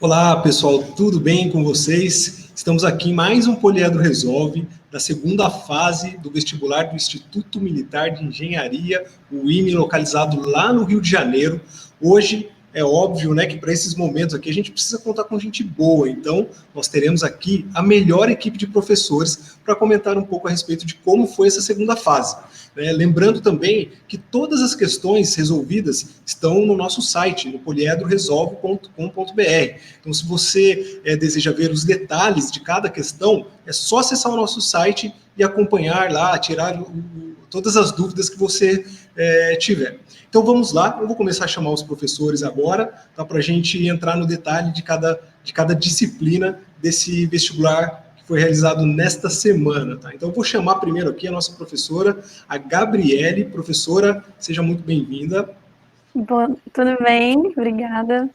Olá, pessoal, tudo bem com vocês? Estamos aqui em mais um Poliedro Resolve, da segunda fase do vestibular do Instituto Militar de Engenharia, o IME, localizado lá no Rio de Janeiro. Hoje, é óbvio, né, que para esses momentos aqui a gente precisa contar com gente boa, então nós teremos aqui a melhor equipe de professores para comentar um pouco a respeito de como foi essa segunda fase. Lembrando também que todas as questões resolvidas estão no nosso site, no poliedroresolve.com.br. Então, se você deseja ver os detalhes de cada questão, é só acessar o nosso site e acompanhar lá, tirar todas as dúvidas que você tiver. Então, vamos lá, eu vou começar a chamar os professores agora, tá, para a gente entrar no detalhe de cada disciplina desse vestibular que foi realizado nesta semana. Tá? Então, eu vou chamar primeiro aqui a nossa professora, a Gabriele. Professora, seja muito bem-vinda. Bom, tudo bem, obrigada.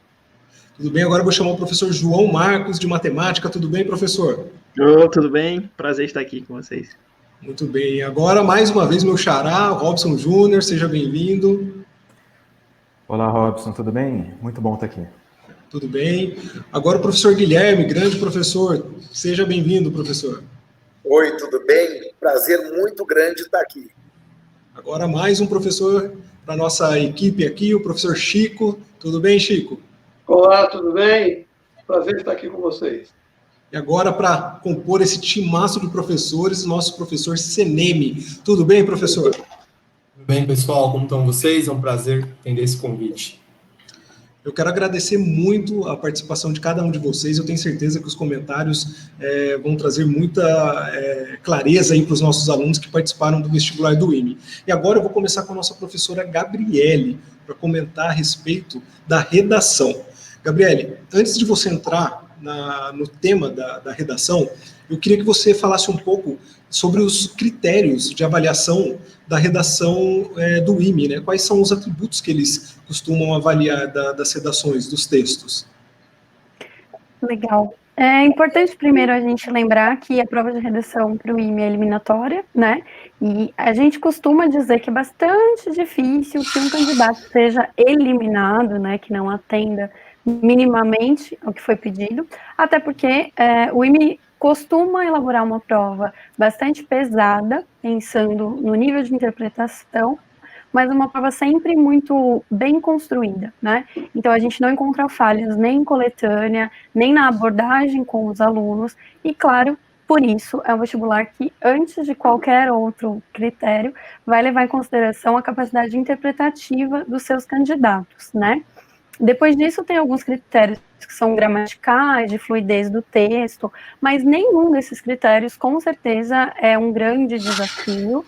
Tudo bem, agora eu vou chamar o professor João Marcos, de Matemática. Tudo bem, professor? Tudo bem, prazer estar aqui com vocês. Muito bem, agora mais uma vez meu xará, Robson Júnior, seja bem-vindo. Olá, Robson, tudo bem? Muito bom estar aqui. Tudo bem. Agora o professor Guilherme, grande professor. Seja bem-vindo, professor. Oi, tudo bem? Prazer muito grande estar aqui. Agora mais um professor para a nossa equipe aqui, o professor Chico. Tudo bem, Chico? Olá, tudo bem? Prazer estar aqui com vocês. E agora, para compor esse timaço de professores, nosso professor Seneme. Tudo bem, professor? Tudo bem, pessoal? Como estão vocês? É um prazer atender esse convite. Eu quero agradecer muito a participação de cada um de vocês. Eu tenho certeza que os comentários vão trazer muita clareza aí para os nossos alunos que participaram do vestibular do IME. E agora eu vou começar com a nossa professora Gabriele, para comentar a respeito da redação. Gabriele, antes de você entrar no tema da redação, eu queria que você falasse um pouco sobre os critérios de avaliação da redação do IME, né? Quais são os atributos que eles costumam avaliar das redações, dos textos? Legal. É importante primeiro a gente lembrar que a prova de redação para o IME é eliminatória, né? E a gente costuma dizer que é bastante difícil que um candidato seja eliminado, né? Que não atenda minimamente ao que foi pedido, até porque o IME costuma elaborar uma prova bastante pesada, pensando no nível de interpretação, mas uma prova sempre muito bem construída, né? Então, a gente não encontra falhas nem em coletânea, nem na abordagem com os alunos, e, claro, por isso, é um vestibular que, antes de qualquer outro critério, vai levar em consideração a capacidade interpretativa dos seus candidatos, né? Depois disso, tem alguns critérios que são gramaticais, de fluidez do texto, mas nenhum desses critérios, com certeza, é um grande desafio.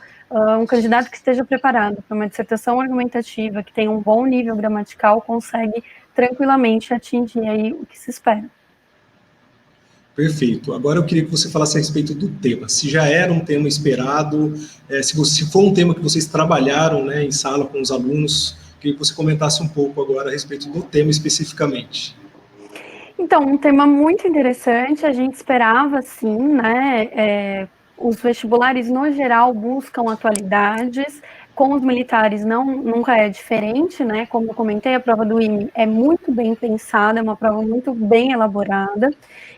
Um candidato que esteja preparado para uma dissertação argumentativa, que tenha um bom nível gramatical, consegue tranquilamente atingir aí o que se espera. Perfeito. Agora eu queria que você falasse a respeito do tema. Se já era um tema esperado, se for um tema que vocês trabalharam, né, em sala com os alunos, queria que você comentasse um pouco agora a respeito do tema especificamente. Então, um tema muito interessante, a gente esperava, sim, né, os vestibulares, no geral, buscam atualidades, com os militares nunca é diferente, né, como eu comentei, a prova do IME é muito bem pensada, é uma prova muito bem elaborada,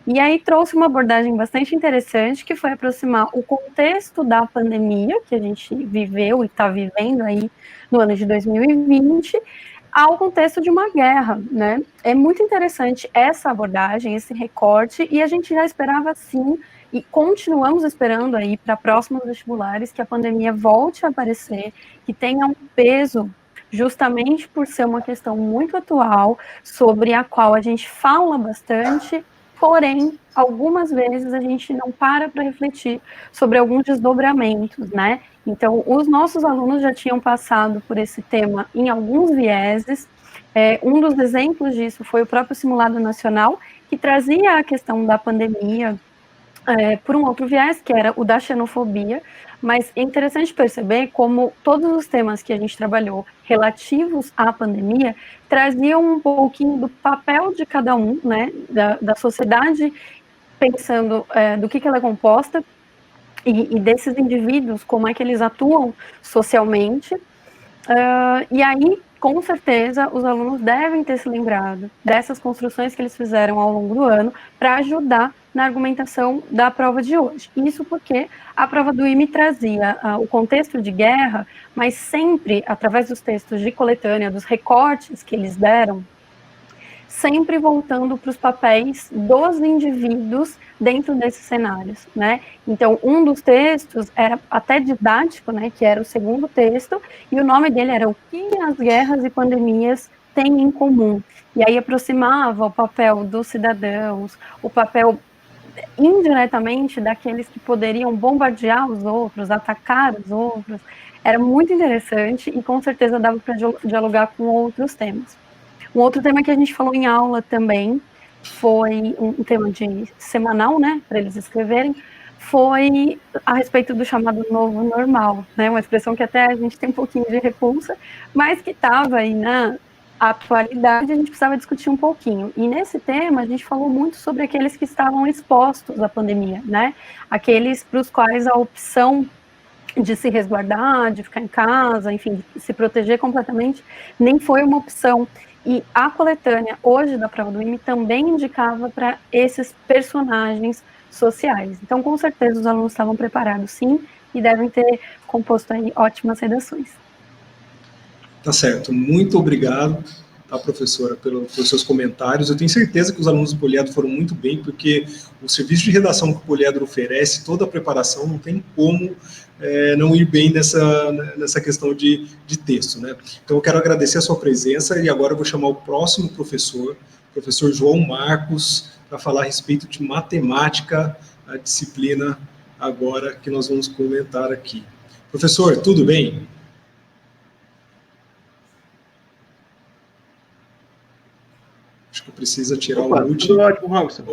e aí trouxe uma abordagem bastante interessante, que foi aproximar o contexto da pandemia, que a gente viveu e está vivendo aí no ano de 2020, ao contexto de uma guerra, né? É muito interessante essa abordagem, esse recorte, e a gente já esperava, sim, e continuamos esperando aí para próximos vestibulares que a pandemia volte a aparecer, que tenha um peso, justamente por ser uma questão muito atual, sobre a qual a gente fala bastante, porém, algumas vezes a gente não para refletir sobre alguns desdobramentos, né? Então, os nossos alunos já tinham passado por esse tema em alguns vieses. Um dos exemplos disso foi o próprio Simulado Nacional, que trazia a questão da pandemia por um outro viés, que era o da xenofobia, mas é interessante perceber como todos os temas que a gente trabalhou relativos à pandemia traziam um pouquinho do papel de cada um, né, da sociedade, pensando do que ela é composta, e desses indivíduos, como é que eles atuam socialmente, e aí com certeza os alunos devem ter se lembrado dessas construções que eles fizeram ao longo do ano para ajudar na argumentação da prova de hoje. Isso porque a prova do IME trazia o contexto de guerra, mas sempre, através dos textos de coletânea, dos recortes que eles deram, sempre voltando para os papéis dos indivíduos dentro desses cenários, né? Então, um dos textos era até didático, né, que era o segundo texto, e o nome dele era O que as guerras e pandemias têm em comum. E aí aproximava o papel dos cidadãos, o papel indiretamente daqueles que poderiam bombardear os outros, atacar os outros. Era muito interessante e com certeza dava para dialogar com outros temas. Um outro tema que a gente falou em aula também foi um tema de semanal, né, para eles escreverem, foi a respeito do chamado novo normal, né, uma expressão que até a gente tem um pouquinho de repulsa, mas que estava aí na atualidade, a gente precisava discutir um pouquinho. E nesse tema a gente falou muito sobre aqueles que estavam expostos à pandemia, né, aqueles para os quais a opção de se resguardar, de ficar em casa, enfim, de se proteger completamente, nem foi uma opção. E a coletânea, hoje, da prova do IME, também indicava para esses personagens sociais. Então, com certeza, os alunos estavam preparados, sim, e devem ter composto aí ótimas redações. Tá certo. Muito obrigado, tá, professora, pelos seus comentários. Eu tenho certeza que os alunos do Poliedro foram muito bem, porque o serviço de redação que o Poliedro oferece, toda a preparação, não tem como não ir bem nessa questão de texto, né? Então, eu quero agradecer a sua presença e agora eu vou chamar o próximo professor, o professor João Marcos, para falar a respeito de matemática, a disciplina agora que nós vamos comentar aqui. Professor, tudo bem? Acho que precisa tirar o mute. Tudo ótimo, Robson.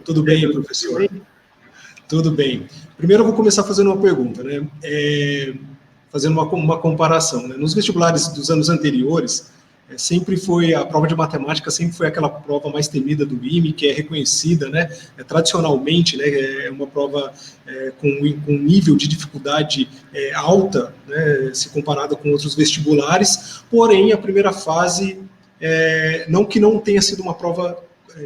Tudo bem, professor? Tudo bem. Primeiro eu vou começar fazendo uma pergunta, né? Fazendo uma comparação, né? Nos vestibulares dos anos anteriores, sempre foi, a prova de matemática sempre foi aquela prova mais temida do IME, que é reconhecida, né? Tradicionalmente, né? É uma prova com nível de dificuldade alta, né? Se comparada com outros vestibulares, porém, a primeira fase, não que não tenha sido uma prova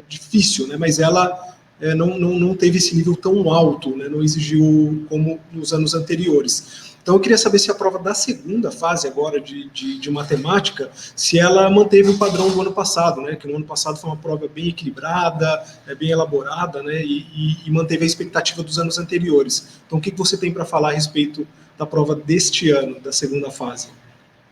difícil, né? Mas ela não teve esse nível tão alto, né? Não exigiu como nos anos anteriores. Então, eu queria saber se a prova da segunda fase agora de matemática, se ela manteve o padrão do ano passado, né? Que no ano passado foi uma prova bem equilibrada, bem elaborada, né? E manteve a expectativa dos anos anteriores. Então, o que você tem para falar a respeito da prova deste ano, da segunda fase?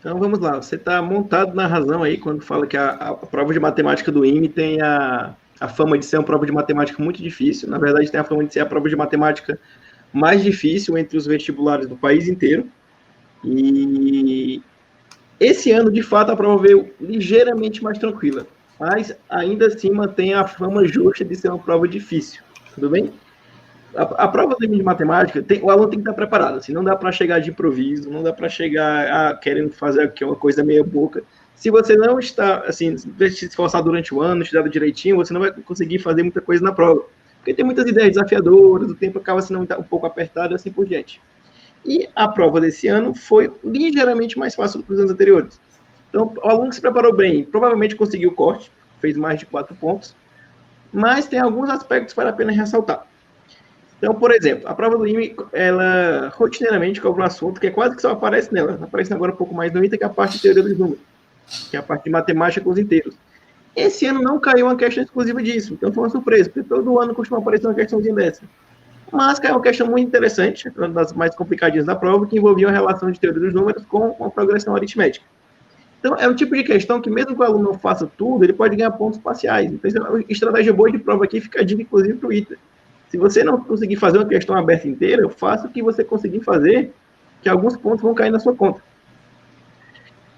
Então, vamos lá. Você está montado na razão aí, quando fala que a prova de matemática do IME tem a fama de ser uma prova de matemática muito difícil. Na verdade, tem a fama de ser a prova de matemática mais difícil entre os vestibulares do país inteiro. E esse ano, de fato, a prova veio ligeiramente mais tranquila, mas ainda assim mantém a fama justa de ser uma prova difícil. Tudo bem? A prova do IME de matemática, o aluno tem que estar preparado. Assim, não dá para chegar de improviso, não dá para chegar querendo fazer aqui uma coisa meia boca. Se você não está, assim, se esforçar durante o ano, estudar direitinho, você não vai conseguir fazer muita coisa na prova. Porque tem muitas ideias desafiadoras, o tempo acaba sendo um pouco apertado e assim por diante. E a prova desse ano foi ligeiramente mais fácil do que os anos anteriores. Então, o aluno que se preparou bem, provavelmente conseguiu o corte, fez mais de 4 pontos, mas tem alguns aspectos que vale a pena ressaltar. Então, por exemplo, a prova do IME, ela rotineiramente cobra um assunto que quase que só aparece nela. Aparece agora um pouco mais no item, que é a parte de teoria dos números, que é a parte de matemática com os inteiros. Esse ano não caiu uma questão exclusiva disso, então foi uma surpresa, porque todo ano costuma aparecer uma questãozinha dessa. Mas caiu uma questão muito interessante, uma das mais complicadinhas da prova, que envolvia a relação de teoria dos números com a progressão aritmética. Então, é um tipo de questão que, mesmo que o aluno não faça tudo, ele pode ganhar pontos parciais. Então, uma estratégia boa de prova aqui fica a dica, inclusive, para o ITA. Se você não conseguir fazer uma questão aberta inteira, faça o que você conseguir fazer, que alguns pontos vão cair na sua conta.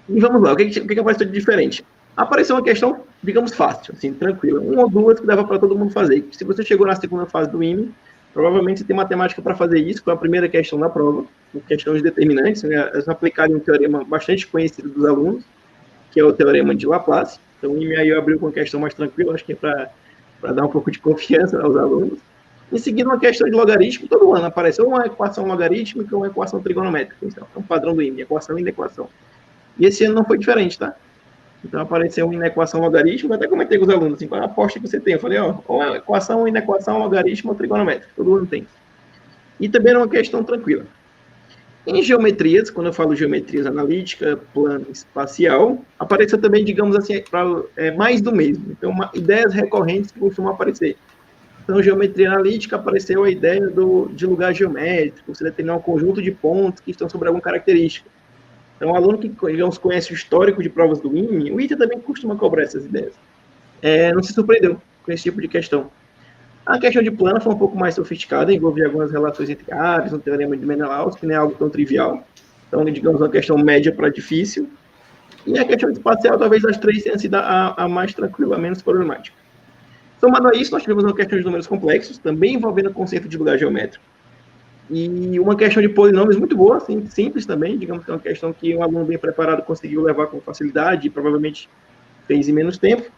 E vamos lá, o que apareceu de diferente? Apareceu uma questão, digamos, fácil, assim, tranquila. 1 ou 2 que dava para todo mundo fazer. Se você chegou na segunda fase do IME, provavelmente você tem matemática para fazer isso, que é a primeira questão da prova, questões determinantes, né? Elas aplicarem um teorema bastante conhecido dos alunos, que é o teorema de Laplace. Então, o IME aí abriu com uma questão mais tranquila, acho que é para dar um pouco de confiança aos alunos. Em seguida, uma questão de logaritmo, todo ano apareceu uma equação logarítmica ou uma equação trigonométrica. Então, é um padrão do IME, equação e inequação. E esse ano não foi diferente, tá? Então apareceu uma inequação logarítmica, eu até comentei com os alunos, assim, qual é a aposta que você tem? Eu falei, ó, ou é equação, ou inequação, logaritmo ou trigonométrica, todo mundo tem. E também era uma questão tranquila. Em geometrias, quando eu falo geometrias analítica, plano, espacial, apareceu também, digamos assim, mais do mesmo. Então, ideias recorrentes que costumam aparecer. Então, geometria analítica apareceu a ideia de lugar geométrico, você determinar um conjunto de pontos que estão sobre alguma característica. Então, o aluno que, digamos, conhece o histórico de provas do IME, o ITA também costuma cobrar essas ideias. Não se surpreendeu com esse tipo de questão. A questão de plano foi um pouco mais sofisticada, envolvia algumas relações entre áreas, um teorema de Menelaus, que não é algo tão trivial. Então, digamos, uma questão média para difícil. E a questão espacial, talvez as três tenham sido a mais tranquila, a menos problemática. Somado a isso, nós tivemos uma questão de números complexos, também envolvendo o conceito de lugar geométrico. E uma questão de polinômios muito boa, assim, simples também, digamos que é uma questão que um aluno bem preparado conseguiu levar com facilidade e provavelmente fez em menos tempo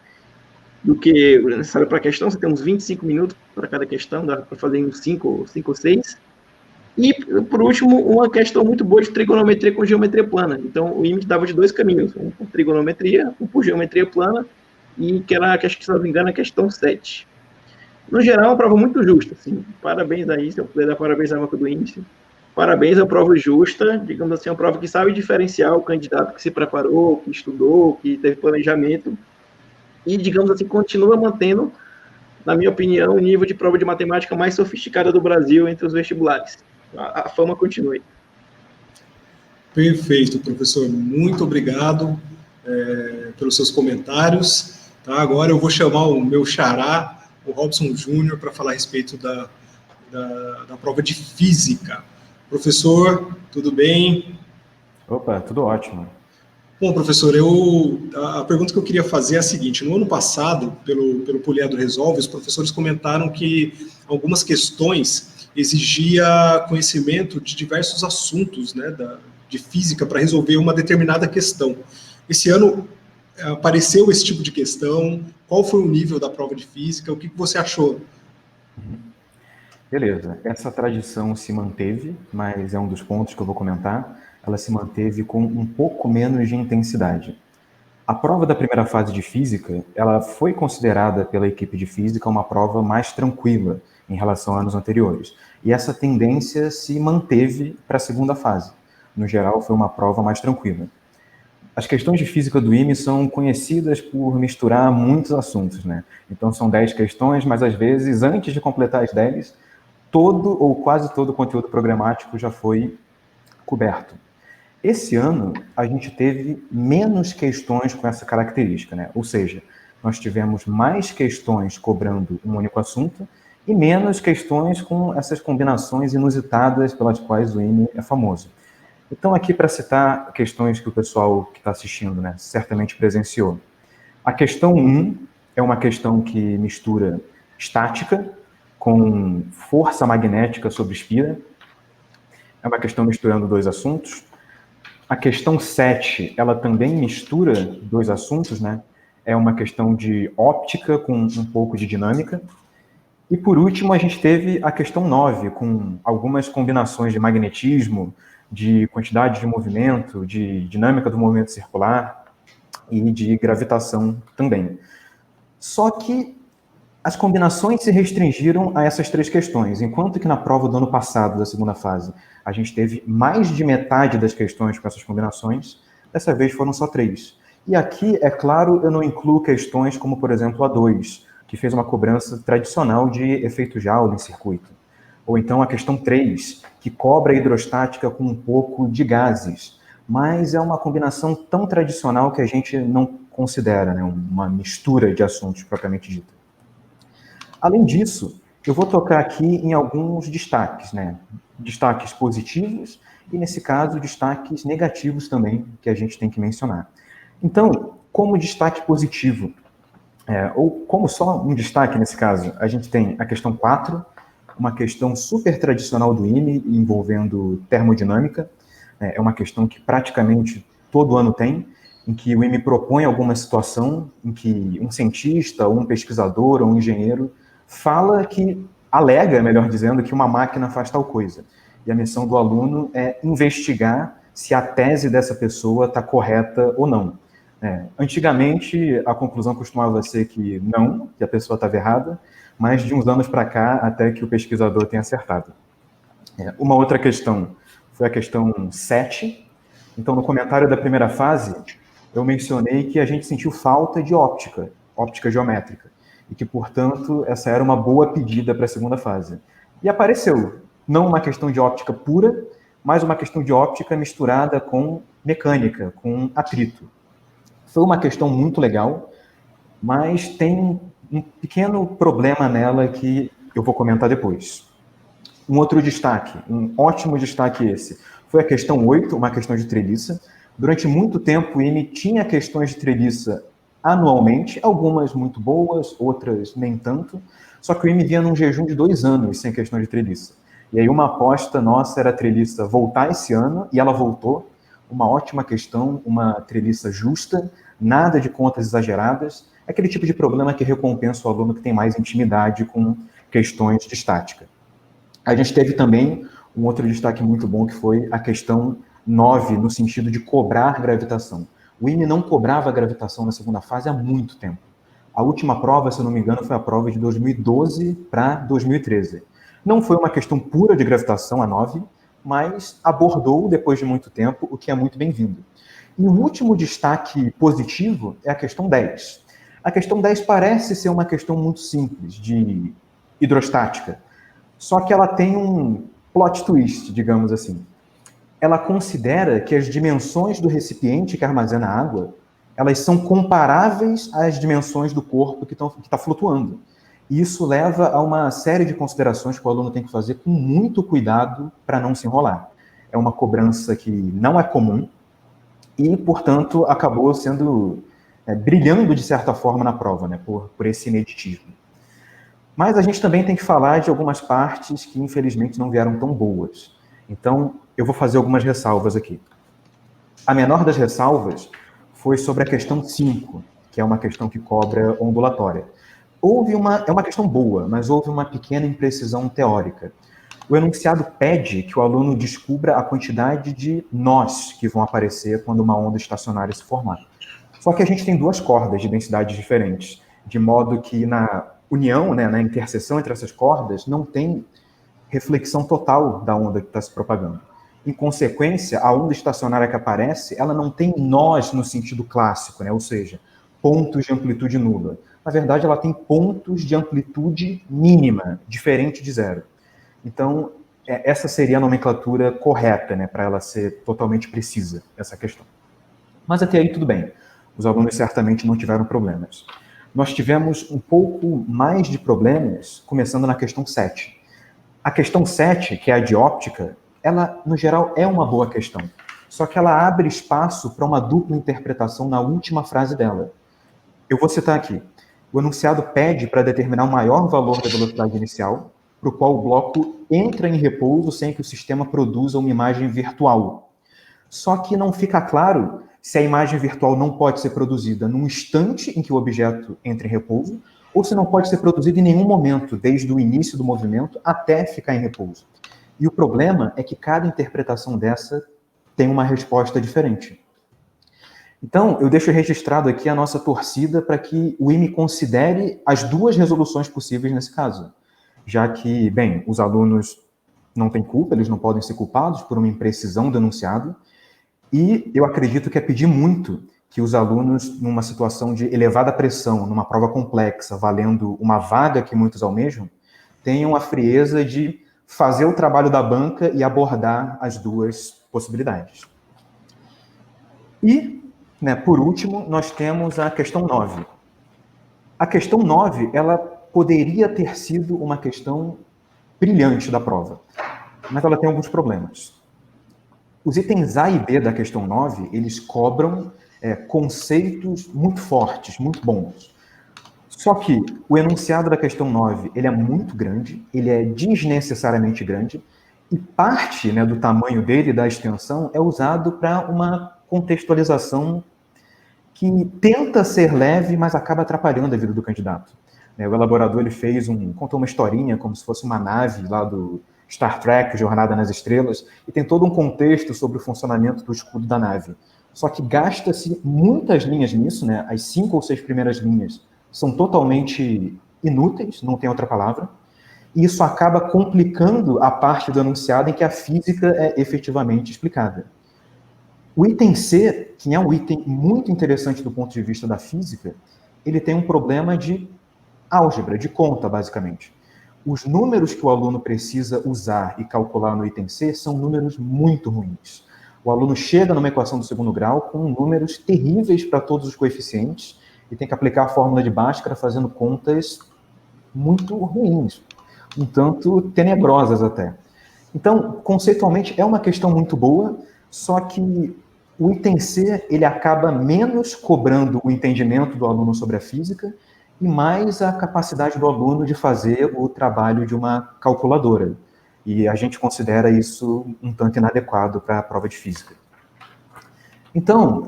do que o necessário para a questão. Você tem uns 25 minutos para cada questão, dá para fazer uns 5 ou 6. E, por último, uma questão muito boa de trigonometria com geometria plana. Então, o IME dava de 2 caminhos, um por trigonometria, um por geometria plana, e que era, acho que, se não me engano, a questão 7. No geral, é uma prova muito justa, assim. Parabéns aí, se eu puder dar parabéns à banca do índice. Parabéns, é uma prova justa, digamos assim, uma prova que sabe diferenciar o candidato que se preparou, que estudou, que teve planejamento, e, digamos assim, continua mantendo, na minha opinião, o nível de prova de matemática mais sofisticada do Brasil entre os vestibulares. A fama continue. Perfeito, professor. Muito obrigado pelos seus comentários. Tá? Agora eu vou chamar o meu xará, o Robson Júnior, para falar a respeito da prova de física. Professor, tudo bem? Opa, tudo ótimo. Bom, professor, a pergunta que eu queria fazer é a seguinte: no ano passado, pelo Poliedro Resolve, os professores comentaram que algumas questões exigia conhecimento de diversos assuntos, né, de física para resolver uma determinada questão. Esse ano apareceu esse tipo de questão? Qual foi o nível da prova de física? O que você achou? Beleza, essa tradição se manteve, mas é um dos pontos que eu vou comentar. Ela se manteve com um pouco menos de intensidade. A prova da primeira fase de física, ela foi considerada pela equipe de física uma prova mais tranquila em relação a anos anteriores. E essa tendência se manteve para a segunda fase. No geral, foi uma prova mais tranquila. As questões de física do IME são conhecidas por misturar muitos assuntos, né? Então, são 10 questões, mas às vezes, antes de completar as 10, todo ou quase todo o conteúdo programático já foi coberto. Esse ano, a gente teve menos questões com essa característica, né? Ou seja, nós tivemos mais questões cobrando um único assunto e menos questões com essas combinações inusitadas pelas quais o IME é famoso. Então, aqui para citar questões que o pessoal que está assistindo, né, certamente presenciou. A questão 1 é uma questão que mistura estática com força magnética sobre espira. É uma questão misturando 2 assuntos. A questão 7, ela também mistura 2 assuntos, né? É uma questão de óptica com um pouco de dinâmica. E, por último, a gente teve a questão 9, com algumas combinações de magnetismo, de quantidade de movimento, de dinâmica do movimento circular e de gravitação também. Só que as combinações se restringiram a essas 3 questões, enquanto que na prova do ano passado, da segunda fase, a gente teve mais de metade das questões com essas combinações, dessa vez foram só 3. E aqui, é claro, eu não incluo questões como, por exemplo, a 2, que fez uma cobrança tradicional de efeito Joule em circuito. Ou então a questão 3, que cobra a hidrostática com um pouco de gases, mas é uma combinação tão tradicional que a gente não considera, né, uma mistura de assuntos propriamente dita. Além disso, eu vou tocar aqui em alguns destaques, né, destaques positivos e, nesse caso, destaques negativos também, que a gente tem que mencionar. Então, como destaque positivo, ou como só um destaque nesse caso, a gente tem a questão 4, uma questão super tradicional do IME, envolvendo termodinâmica. É uma questão que praticamente todo ano tem, em que o IME propõe alguma situação em que um cientista, ou um pesquisador, ou um engenheiro alega, melhor dizendo, que uma máquina faz tal coisa. E a missão do aluno é investigar se a tese dessa pessoa está correta ou não. Antigamente, a conclusão costumava ser que não, que a pessoa estava errada, mas de uns anos para cá, até que o pesquisador tenha acertado. Uma outra questão foi a questão 7. Então, no comentário da primeira fase, eu mencionei que a gente sentiu falta de óptica geométrica, e que, portanto, essa era uma boa pedida para a segunda fase. E apareceu, não uma questão de óptica pura, mas uma questão de óptica misturada com mecânica, com atrito. Foi uma questão muito legal, mas tem um pequeno problema nela que eu vou comentar depois. Um outro destaque, um ótimo destaque esse, foi a questão 8, uma questão de treliça. Durante muito tempo, o IME tinha questões de treliça anualmente, algumas muito boas, outras nem tanto, só que o IME vinha num jejum de 2 anos sem questão de treliça. E aí uma aposta nossa era a treliça voltar esse ano, e ela voltou. Uma ótima questão, uma treliça justa, nada de contas exageradas, aquele tipo de problema que recompensa o aluno que tem mais intimidade com questões de estática. A gente teve também um outro destaque muito bom, que foi a questão 9, no sentido de cobrar gravitação. O IME não cobrava gravitação na segunda fase há muito tempo. A última prova, se eu não me engano, foi a prova de 2012 para 2013. Não foi uma questão pura de gravitação, a 9, mas abordou, depois de muito tempo, o que é muito bem-vindo. E o último destaque positivo é a questão 10. A questão 10 parece ser uma questão muito simples, de hidrostática, só que ela tem um plot twist, digamos assim. Ela considera que as dimensões do recipiente que armazena água, elas são comparáveis às dimensões do corpo que está flutuando. E isso leva a uma série de considerações que o aluno tem que fazer com muito cuidado para não se enrolar. É uma cobrança que não é comum e, portanto, acabou sendo brilhando de certa forma na prova, né, por esse ineditismo. Mas a gente também tem que falar de algumas partes que, infelizmente, não vieram tão boas. Então, eu vou fazer algumas ressalvas aqui. A menor das ressalvas foi sobre a questão 5, que é uma questão que cobra ondulatória. É uma questão boa, mas houve uma pequena imprecisão teórica. O enunciado pede que o aluno descubra a quantidade de nós que vão aparecer quando uma onda estacionária se formar. Só que a gente tem 2 cordas de densidades diferentes, de modo que na união, né, na interseção entre essas cordas, não tem reflexão total da onda que está se propagando. Em consequência, a onda estacionária que aparece, ela não tem nós no sentido clássico, né, ou seja, pontos de amplitude nula. Na verdade, ela tem pontos de amplitude mínima, diferente de 0. Então, essa seria a nomenclatura correta, né, para ela ser totalmente precisa, essa questão. Mas até aí tudo bem. Os alunos certamente não tiveram problemas. Nós tivemos um pouco mais de problemas, começando na questão 7. A questão 7, que é a de óptica, ela, no geral, é uma boa questão. Só que ela abre espaço para uma dupla interpretação na última frase dela. Eu vou citar aqui. O enunciado pede para determinar o maior valor da velocidade inicial, para o qual o bloco entra em repouso sem que o sistema produza uma imagem virtual. Só que não fica claro se a imagem virtual não pode ser produzida num instante em que o objeto entra em repouso, ou se não pode ser produzida em nenhum momento, desde o início do movimento até ficar em repouso. E o problema é que cada interpretação dessa tem uma resposta diferente. Então, eu deixo registrado aqui a nossa torcida para que o IME considere as 2 resoluções possíveis nesse caso, já que, bem, os alunos não têm culpa, eles não podem ser culpados por uma imprecisão do enunciado, e eu acredito que é pedir muito que os alunos, numa situação de elevada pressão, numa prova complexa, valendo uma vaga que muitos almejam, tenham a frieza de fazer o trabalho da banca e abordar as 2 possibilidades. E, né, por último, nós temos a questão 9. A questão 9, ela poderia ter sido uma questão brilhante da prova, mas ela tem alguns problemas. Os itens A e B da questão 9, eles cobram conceitos muito fortes, muito bons. Só que o enunciado da questão 9, ele é muito grande, ele é desnecessariamente grande, e parte, né, do tamanho dele, da extensão, é usado para uma contextualização que tenta ser leve, mas acaba atrapalhando a vida do candidato. O elaborador ele contou uma historinha, como se fosse uma nave lá do Star Trek, Jornada nas Estrelas, e tem todo um contexto sobre o funcionamento do escudo da nave. Só que gasta-se muitas linhas nisso, né? As 5 ou 6 primeiras linhas são totalmente inúteis, não tem outra palavra, e isso acaba complicando a parte do enunciado em que a física é efetivamente explicada. O item C, que é um item muito interessante do ponto de vista da física, ele tem um problema de álgebra, de conta, basicamente. Os números que o aluno precisa usar e calcular no item C são números muito ruins. O aluno chega numa equação do segundo grau com números terríveis para todos os coeficientes e tem que aplicar a fórmula de Bhaskara fazendo contas muito ruins, um tanto tenebrosas até. Então, conceitualmente, é uma questão muito boa, só que o item C, ele acaba menos cobrando o entendimento do aluno sobre a física e mais a capacidade do aluno de fazer o trabalho de uma calculadora. E a gente considera isso um tanto inadequado para a prova de física. Então,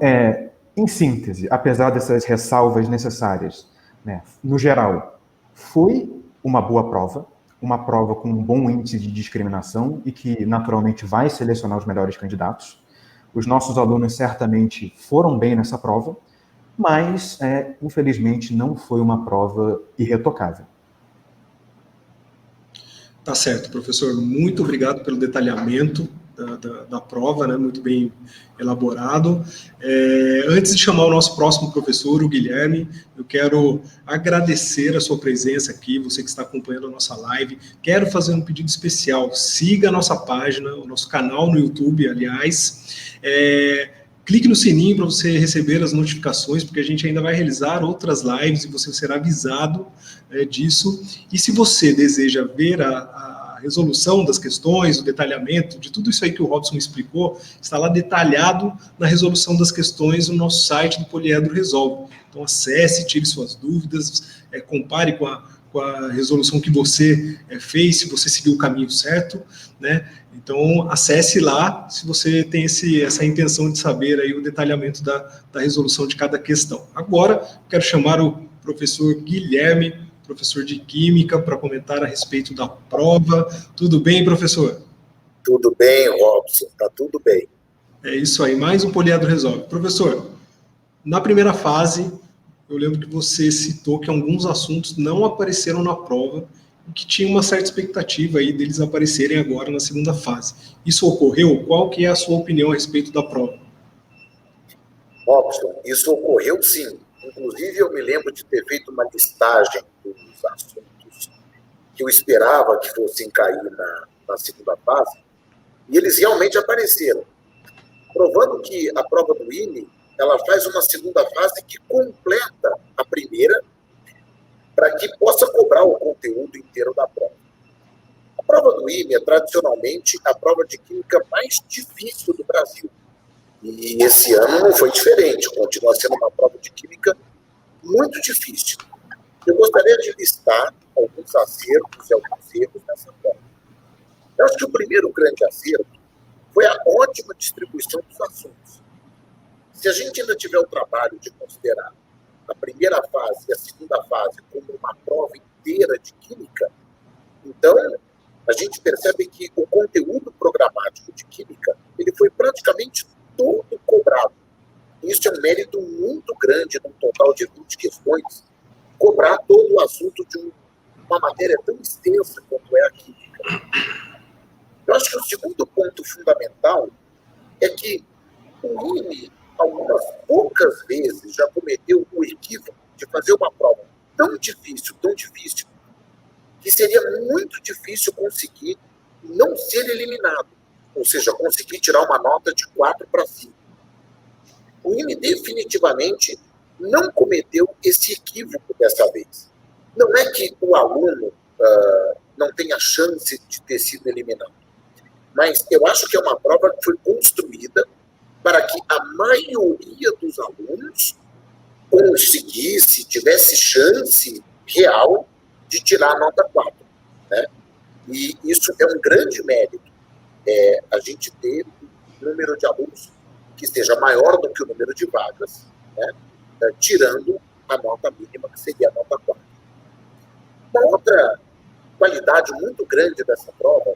em síntese, apesar dessas ressalvas necessárias, né, no geral, foi uma boa prova, uma prova com um bom índice de discriminação e que, naturalmente, vai selecionar os melhores candidatos. Os nossos alunos certamente foram bem nessa prova, mas, infelizmente, não foi uma prova irretocável. Tá certo, professor. Muito obrigado pelo detalhamento da prova, né? Muito bem elaborado. Antes de chamar o nosso próximo professor, o Guilherme, eu quero agradecer a sua presença aqui, você que está acompanhando a nossa live. Quero fazer um pedido especial. Siga a nossa página, o nosso canal no YouTube, aliás. Clique no sininho para você receber as notificações, porque a gente ainda vai realizar outras lives e você será avisado disso. E se você deseja ver a resolução das questões, o detalhamento de tudo isso aí que o Robson explicou, está lá detalhado na resolução das questões no nosso site do Poliedro Resolve. Então acesse, tire suas dúvidas, compare com a resolução que você fez, se você seguiu o caminho certo, né? Então, acesse lá, se você tem essa intenção de saber aí o detalhamento da resolução de cada questão. Agora, quero chamar o professor Guilherme, professor de Química, para comentar a respeito da prova. Tudo bem, professor? Tudo bem, Robson, tá tudo bem. É isso aí, mais um Poliedro Resolve. Professor, na primeira fase, eu lembro que você citou que alguns assuntos não apareceram na prova e que tinha uma certa expectativa aí deles aparecerem agora na segunda fase. Isso ocorreu? Qual que é a sua opinião a respeito da prova? Robson, isso ocorreu sim. Inclusive, eu me lembro de ter feito uma listagem dos assuntos que eu esperava que fossem cair na segunda fase, e eles realmente apareceram, provando que a prova do INE, ela faz uma segunda fase que completa a primeira, para que possa cobrar o conteúdo inteiro da prova. A prova do INE é tradicionalmente a prova de química mais difícil do Brasil. E esse ano não foi diferente, continua sendo uma prova de química muito difícil. Eu gostaria de listar alguns acertos e alguns erros nessa prova. Eu acho que o primeiro grande acerto foi a ótima distribuição dos assuntos. Se a gente ainda tiver o trabalho de considerar a primeira fase e a segunda fase como uma prova inteira de química, então a gente percebe que o conteúdo programático de química ele foi praticamente todo cobrado. Isso é um mérito muito grande, num total de 20 questões, cobrar todo o assunto de uma matéria tão extensa quanto é a química. Eu acho que o segundo ponto fundamental é que o INE, algumas poucas vezes, já cometeu o equívoco de fazer uma prova tão difícil, que seria muito difícil conseguir não ser eliminado. Ou seja, conseguir tirar uma nota de 4 para 5. O INE definitivamente não cometeu esse equívoco dessa vez. Não é que o aluno não tenha chance de ter sido eliminado, mas eu acho que é uma prova que foi construída para que a maioria dos alunos conseguisse, tivesse chance real de tirar a nota 4. Né? E isso é um grande mérito. A gente ter um número de alunos que esteja maior do que o número de vagas, né? Tirando a nota mínima, que seria a nota 4. Uma outra qualidade muito grande dessa prova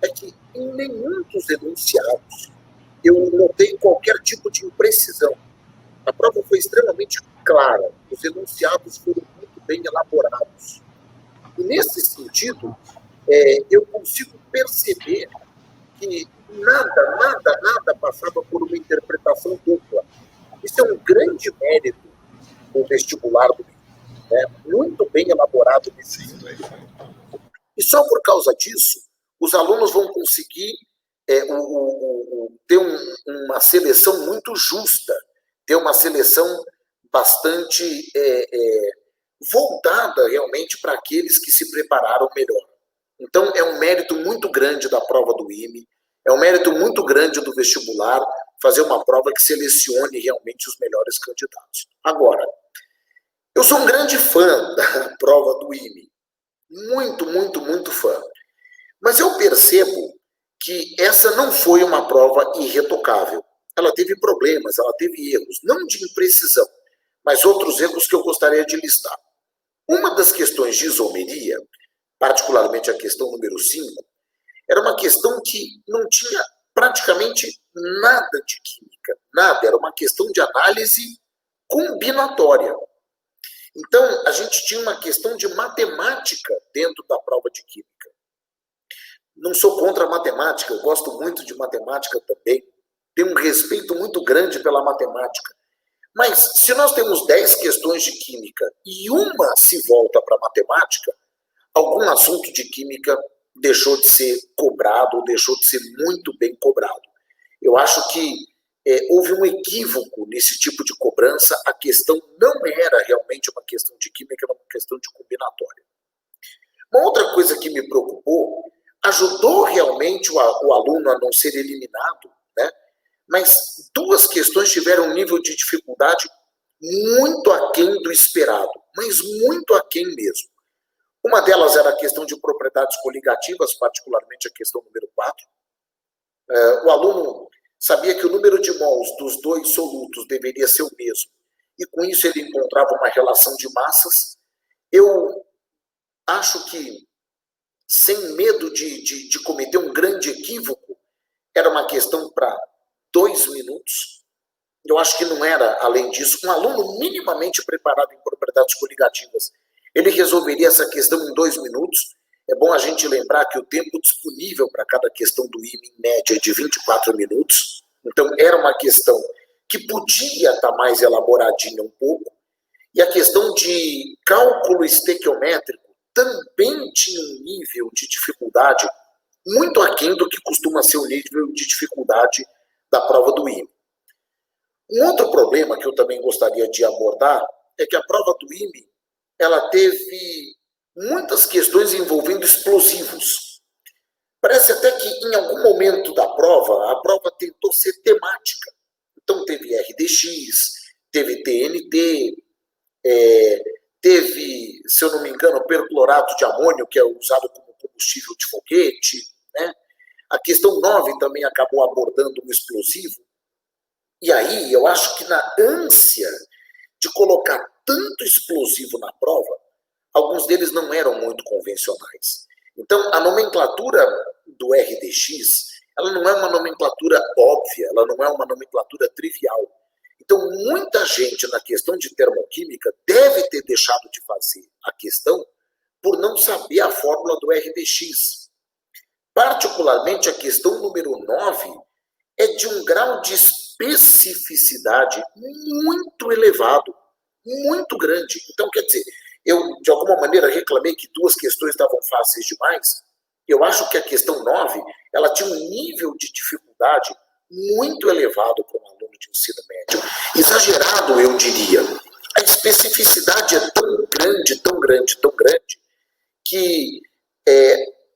é que em nenhum dos enunciados eu notei qualquer tipo de imprecisão. A prova foi extremamente clara, os enunciados foram muito bem elaborados. E, nesse sentido, eu consigo perceber que nada passava por uma interpretação dupla. Isso é um grande mérito do vestibular do INE, né? Muito bem elaborado nesse sentido. E só por causa disso, os alunos vão conseguir ter uma seleção muito justa, ter uma seleção bastante voltada realmente para aqueles que se prepararam melhor. Então, é um mérito muito grande da prova do IME, é um mérito muito grande do vestibular fazer uma prova que selecione realmente os melhores candidatos. Agora, eu sou um grande fã da prova do IME, muito fã. Mas eu percebo que essa não foi uma prova irretocável. Ela teve problemas, ela teve erros, não de imprecisão, mas outros erros que eu gostaria de listar. Uma das questões de isomeria, particularmente a questão número 5, era uma questão que não tinha praticamente nada de química, nada, era uma questão de análise combinatória. Então, a gente tinha uma questão de matemática dentro da prova de química. Não sou contra a matemática, eu gosto muito de matemática também, tenho um respeito muito grande pela matemática. Mas, se nós temos 10 questões de química e uma se volta para a matemática, algum assunto de química deixou de ser cobrado, deixou de ser muito bem cobrado. Eu acho que houve um equívoco nesse tipo de cobrança, a questão não era realmente uma questão de química, era uma questão de combinatória. Uma outra coisa que me preocupou, ajudou realmente o aluno a não ser eliminado, né? Mas 2 questões tiveram um nível de dificuldade muito aquém do esperado, mas muito aquém mesmo. Uma delas era a questão de propriedades coligativas, particularmente a questão número 4. O aluno sabia que o número de mols dos 2 solutos deveria ser o mesmo, e com isso ele encontrava uma relação de massas. Eu acho que, sem medo de cometer um grande equívoco, era uma questão para 2 minutos. Eu acho que não era, além disso, um aluno minimamente preparado em propriedades coligativas, ele resolveria essa questão em 2 minutos. É bom a gente lembrar que o tempo disponível para cada questão do IME, em média, é de 24 minutos. Então, era uma questão que podia estar mais elaboradinha um pouco. E a questão de cálculo estequiométrico também tinha um nível de dificuldade muito aquém do que costuma ser o nível de dificuldade da prova do IME. Um outro problema que eu também gostaria de abordar é que a prova do IME ela teve muitas questões envolvendo explosivos. Parece até que em algum momento da prova, a prova tentou ser temática. Então teve RDX, teve TNT, teve, se eu não me engano, perclorato de amônio, que é usado como combustível de foguete, né? A questão 9 também acabou abordando um explosivo. E aí, eu acho que na ânsia de colocar tanto explosivo na prova, alguns deles não eram muito convencionais. Então, a nomenclatura do RDX, ela não é uma nomenclatura óbvia, ela não é uma nomenclatura trivial. Então, muita gente na questão de termoquímica deve ter deixado de fazer a questão por não saber a fórmula do RDX. Particularmente, a questão número 9 é de um grau de especificidade muito elevado, muito grande. Então, quer dizer, eu, de alguma maneira, reclamei que 2 questões estavam fáceis demais. Eu acho que a questão 9, ela tinha um nível de dificuldade muito elevado para um aluno de ensino médio. Exagerado, eu diria. A especificidade é tão grande, que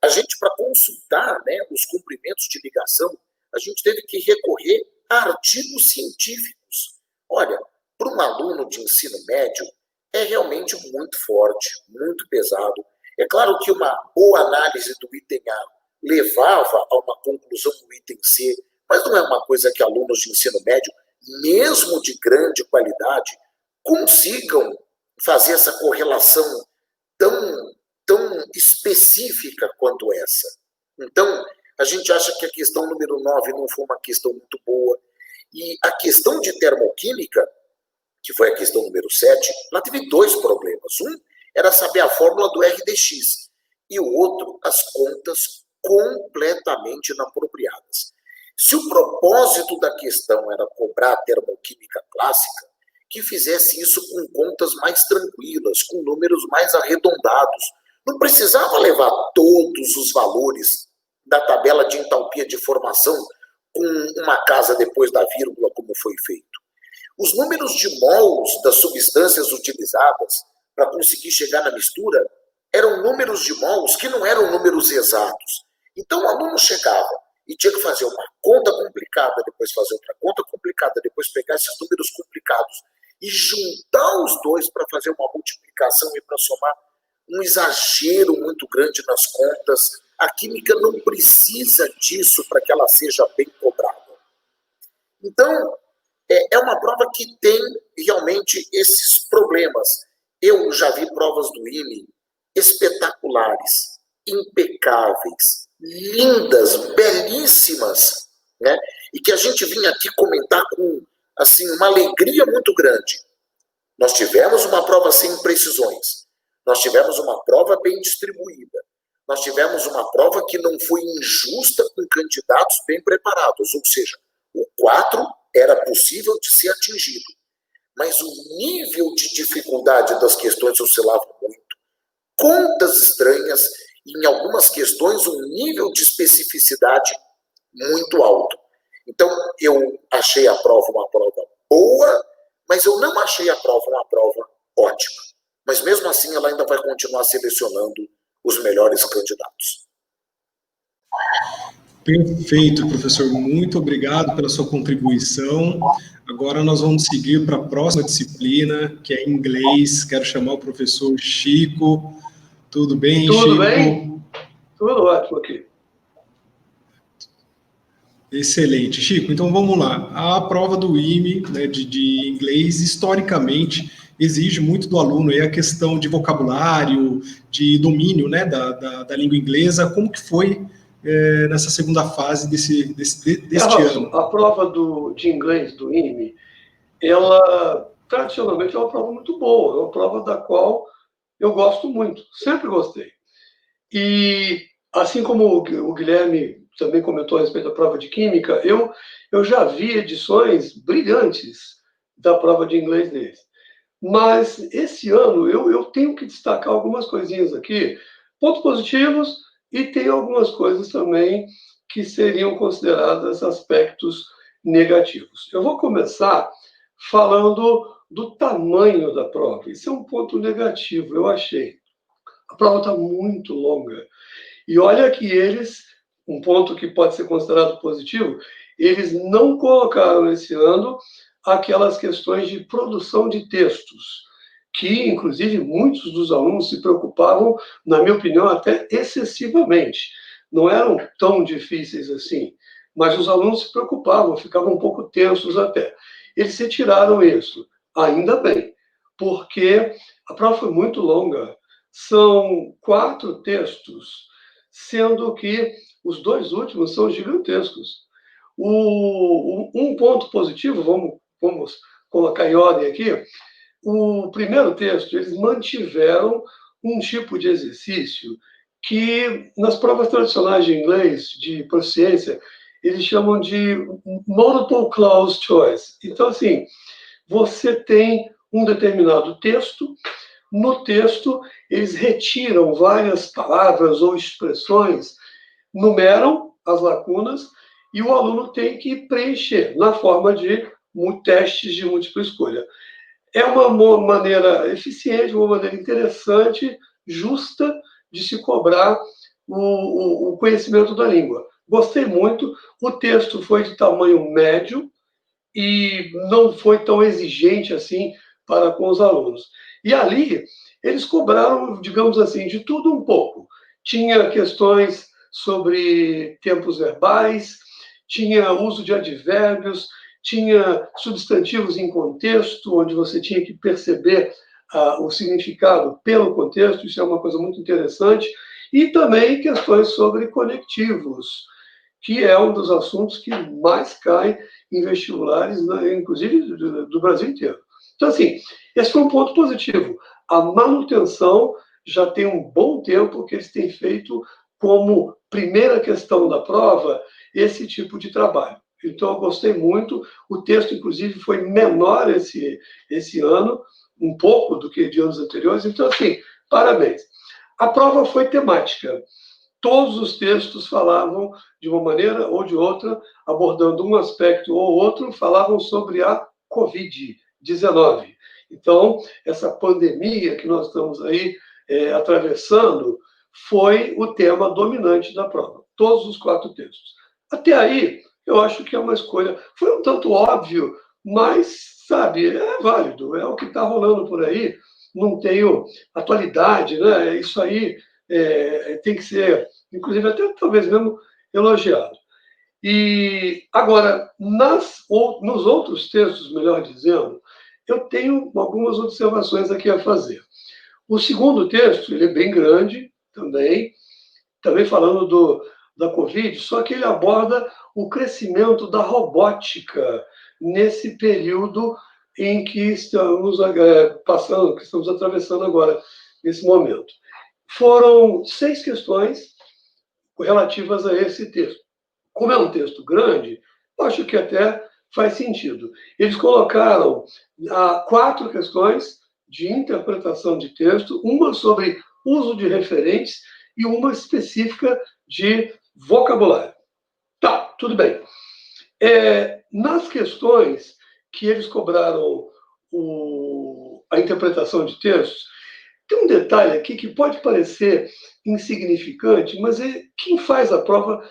a gente, para consultar, né, os comprimentos de ligação, a gente teve que recorrer a artigos científicos. Olha, para um aluno de ensino médio, é realmente muito forte, muito pesado. É claro que uma boa análise do item A levava a uma conclusão no item C, mas não é uma coisa que alunos de ensino médio, mesmo de grande qualidade, consigam fazer essa correlação tão específica quanto essa. Então, A gente acha que a questão número 9 não foi uma questão muito boa. E a questão de termoquímica, que foi a questão número 7, ela teve 2 problemas. Um era saber a fórmula do RDX, e o outro, as contas completamente inapropriadas. Se o propósito da questão era cobrar a termoquímica clássica, que fizesse isso com contas mais tranquilas, com números mais arredondados. Não precisava levar todos os valores da tabela de entalpia de formação com uma casa depois da vírgula, como foi feito. Os números de mols das substâncias utilizadas para conseguir chegar na mistura eram números de mols que não eram números exatos. Então o aluno chegava e tinha que fazer uma conta complicada, depois fazer outra conta complicada, depois pegar esses números complicados e juntar os dois para fazer uma multiplicação e para somar. Um exagero muito grande nas contas. A química não precisa disso para que ela seja bem cobrada. Então, é uma prova que tem realmente esses problemas. Eu já vi provas do IME espetaculares, impecáveis, lindas, belíssimas, né? E que a gente vinha aqui comentar com assim, uma alegria muito grande. Nós tivemos uma prova sem imprecisões. Nós tivemos uma prova bem distribuída. Nós tivemos uma prova que não foi injusta com candidatos bem preparados. Ou seja, o 4 era possível de ser atingido. Mas o nível de dificuldade das questões oscilava muito. Contas estranhas e, em algumas questões, um nível de especificidade muito alto. Então, eu achei a prova uma prova boa, mas eu não achei a prova uma prova ótima. Mas, mesmo assim, ela ainda vai continuar selecionando os melhores candidatos. Perfeito, professor. Muito obrigado pela sua contribuição. Agora nós vamos seguir para a próxima disciplina, que é inglês. Quero chamar o professor Chico. Tudo bem, Chico? Tudo bem? Tudo ótimo aqui. Excelente, Chico. Então vamos lá. A prova do IME, né, de inglês, historicamente, exige muito do aluno aí a questão de vocabulário, de domínio, né, da língua inglesa. Como que foi nessa segunda fase deste ano? A prova de inglês do IME, ela tradicionalmente é uma prova muito boa, é uma prova da qual eu gosto muito, sempre gostei. E assim como o Guilherme também comentou a respeito da prova de química, eu já vi edições brilhantes da prova de inglês deles. Mas esse ano eu tenho que destacar algumas coisinhas aqui, pontos positivos, e tem algumas coisas também que seriam consideradas aspectos negativos. Eu vou começar falando do tamanho da prova. Isso é um ponto negativo, eu achei. A prova está muito longa. E olha que um ponto que pode ser considerado positivo, eles não colocaram esse ano aquelas questões de produção de textos, que, inclusive, muitos dos alunos se preocupavam, na minha opinião, até excessivamente. Não eram tão difíceis assim, mas os alunos se preocupavam, ficavam um pouco tensos até. Eles retiraram isso, ainda bem, porque a prova foi muito longa. São 4 textos, sendo que os 2 últimos são gigantescos. Um ponto positivo, vamos colocar em ordem aqui, o primeiro texto, eles mantiveram um tipo de exercício que, nas provas tradicionais de inglês, de proficiência, eles chamam de multiple clause choice. Então, assim, você tem um determinado texto, no texto eles retiram várias palavras ou expressões, numeram as lacunas e o aluno tem que preencher na forma de testes de múltipla escolha. É uma maneira eficiente, uma maneira interessante, justa de se cobrar o conhecimento da língua. Gostei muito, o texto foi de tamanho médio e não foi tão exigente assim para com os alunos. E ali, eles cobraram, digamos assim, de tudo um pouco. Tinha questões sobre tempos verbais, tinha uso de advérbios, tinha substantivos em contexto, onde você tinha que perceber o significado pelo contexto, isso é uma coisa muito interessante, e também questões sobre conectivos, que é um dos assuntos que mais cai em vestibulares, inclusive do Brasil inteiro. Então, assim, esse foi um ponto positivo. A manutenção já tem um bom tempo que eles têm feito como primeira questão da prova esse tipo de trabalho. Então, eu gostei muito. O texto, inclusive, foi menor esse ano, um pouco do que de anos anteriores. Então, assim, parabéns. A prova foi temática. Todos os textos falavam, de uma maneira ou de outra, abordando um aspecto ou outro, falavam sobre a Covid-19. Então, essa pandemia que nós estamos aí atravessando foi o tema dominante da prova. Todos os 4 textos. Até aí, eu acho que é uma escolha. Foi um tanto óbvio, mas, sabe, é válido. É o que está rolando por aí. Não tenho atualidade, né? Isso aí tem que ser, inclusive, até talvez mesmo elogiado. E agora, nos outros textos, melhor dizendo, eu tenho algumas observações aqui a fazer. O segundo texto, ele é bem grande também falando da Covid, só que ele aborda o crescimento da robótica nesse período em que estamos passando, que estamos atravessando agora, nesse momento. Foram 6 questões relativas a esse texto. Como é um texto grande, acho que até faz sentido. Eles colocaram 4 questões de interpretação de texto, uma sobre uso de referentes e uma específica de vocabulário. Tá, tudo bem. Nas questões que eles cobraram a interpretação de textos, tem um detalhe aqui que pode parecer insignificante, mas quem faz a prova,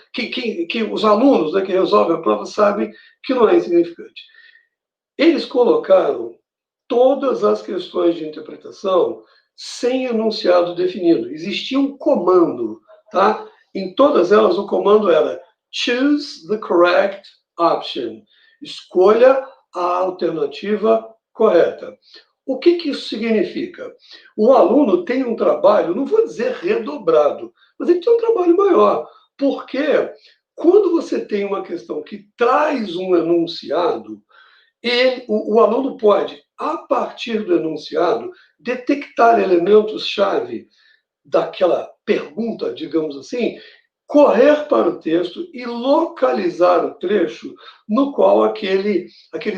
os alunos, né, que resolvem a prova sabem que não é insignificante. Eles colocaram todas as questões de interpretação sem enunciado definido. Existia um comando, tá? Em todas elas, o comando era choose the correct option. Escolha a alternativa correta. O que isso significa? O aluno tem um trabalho, não vou dizer redobrado, mas ele tem um trabalho maior, porque quando você tem uma questão que traz um enunciado, o aluno pode, a partir do enunciado, detectar elementos-chave daquela pergunta, digamos assim, correr para o texto e localizar o trecho no qual aqueles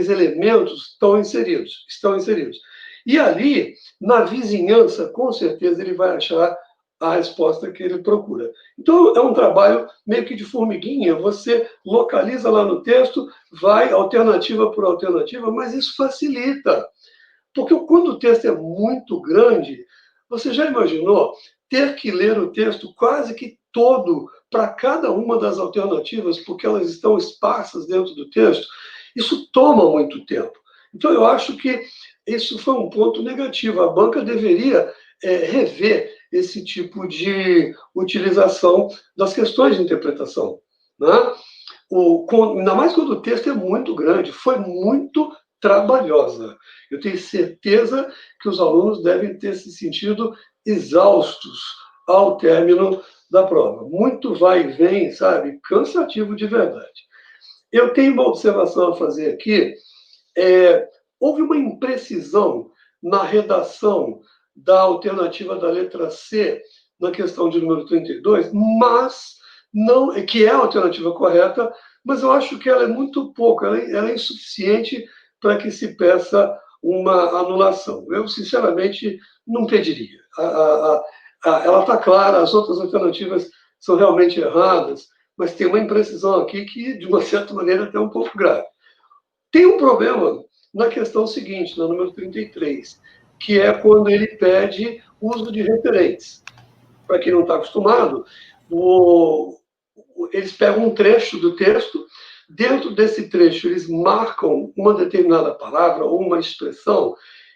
elementos estão inseridos. E ali, na vizinhança, com certeza, ele vai achar a resposta que ele procura. Então, é um trabalho meio que de formiguinha, você localiza lá no texto, vai alternativa por alternativa, mas isso facilita. Porque quando o texto é muito grande, você já imaginou ter que ler o texto quase que todo para cada uma das alternativas, porque elas estão esparsas dentro do texto? Isso toma muito tempo. Então, eu acho que isso foi um ponto negativo. A banca deveria rever esse tipo de utilização das questões de interpretação, né? Ainda mais quando o texto é muito grande, foi muito trabalhosa. Eu tenho certeza que os alunos devem ter se sentido exaustos ao término da prova. Muito vai e vem, sabe? Cansativo de verdade. Eu tenho uma observação a fazer aqui. Houve uma imprecisão na redação da alternativa da letra C, na questão de número 32, mas não, que é a alternativa correta, mas eu acho que ela é muito pouco, ela é insuficiente para que se peça uma anulação. Eu, sinceramente, não pediria. Ela está clara, as outras alternativas são realmente erradas, mas tem uma imprecisão aqui que, de uma certa maneira, até um pouco grave. Tem um problema na questão seguinte, na número 33, que é quando ele pede uso de referentes. Para quem não está acostumado, eles pegam um trecho do texto, dentro desse trecho eles marcam uma determinada palavra ou uma expressão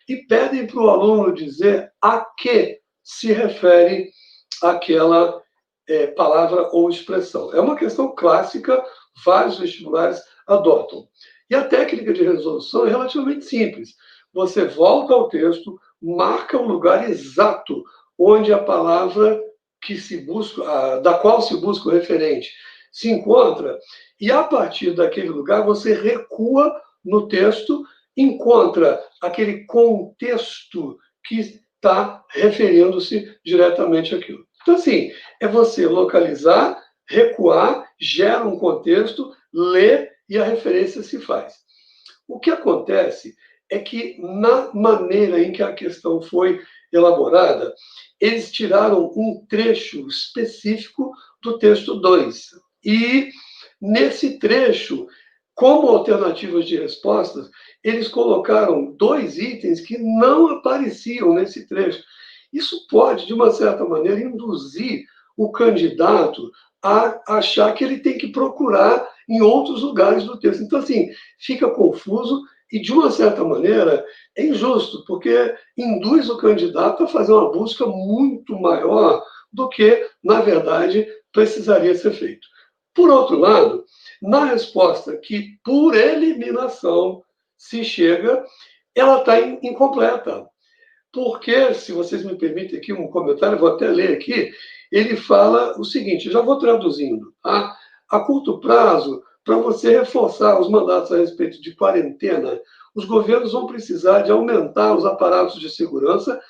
e pedem para o aluno dizer a que se refere aquela palavra ou expressão. É uma questão clássica, vários vestibulares adotam. E a técnica de resolução é relativamente simples. Você volta ao texto, marca o lugar exato onde a palavra que se busca, da qual se busca o referente, se encontra, e a partir daquele lugar você recua no texto, encontra aquele contexto que está referindo-se diretamente àquilo. Então, assim, é você localizar, recuar, gera um contexto, lê e a referência se faz. O que acontece é que, na maneira em que a questão foi elaborada, eles tiraram um trecho específico do texto 2. E, nesse trecho, como alternativas de respostas, eles colocaram 2 itens que não apareciam nesse trecho. Isso pode, de uma certa maneira, induzir o candidato a achar que ele tem que procurar em outros lugares do texto. Então, assim, fica confuso e, de uma certa maneira, é injusto, porque induz o candidato a fazer uma busca muito maior do que, na verdade, precisaria ser feito. Por outro lado, na resposta que, por eliminação, se chega, ela está incompleta. Porque, se vocês me permitem aqui um comentário, vou até ler aqui, ele fala o seguinte, já vou traduzindo, tá? A curto prazo, para você reforçar os mandatos a respeito de quarentena, os governos vão precisar de aumentar os aparatos de segurança,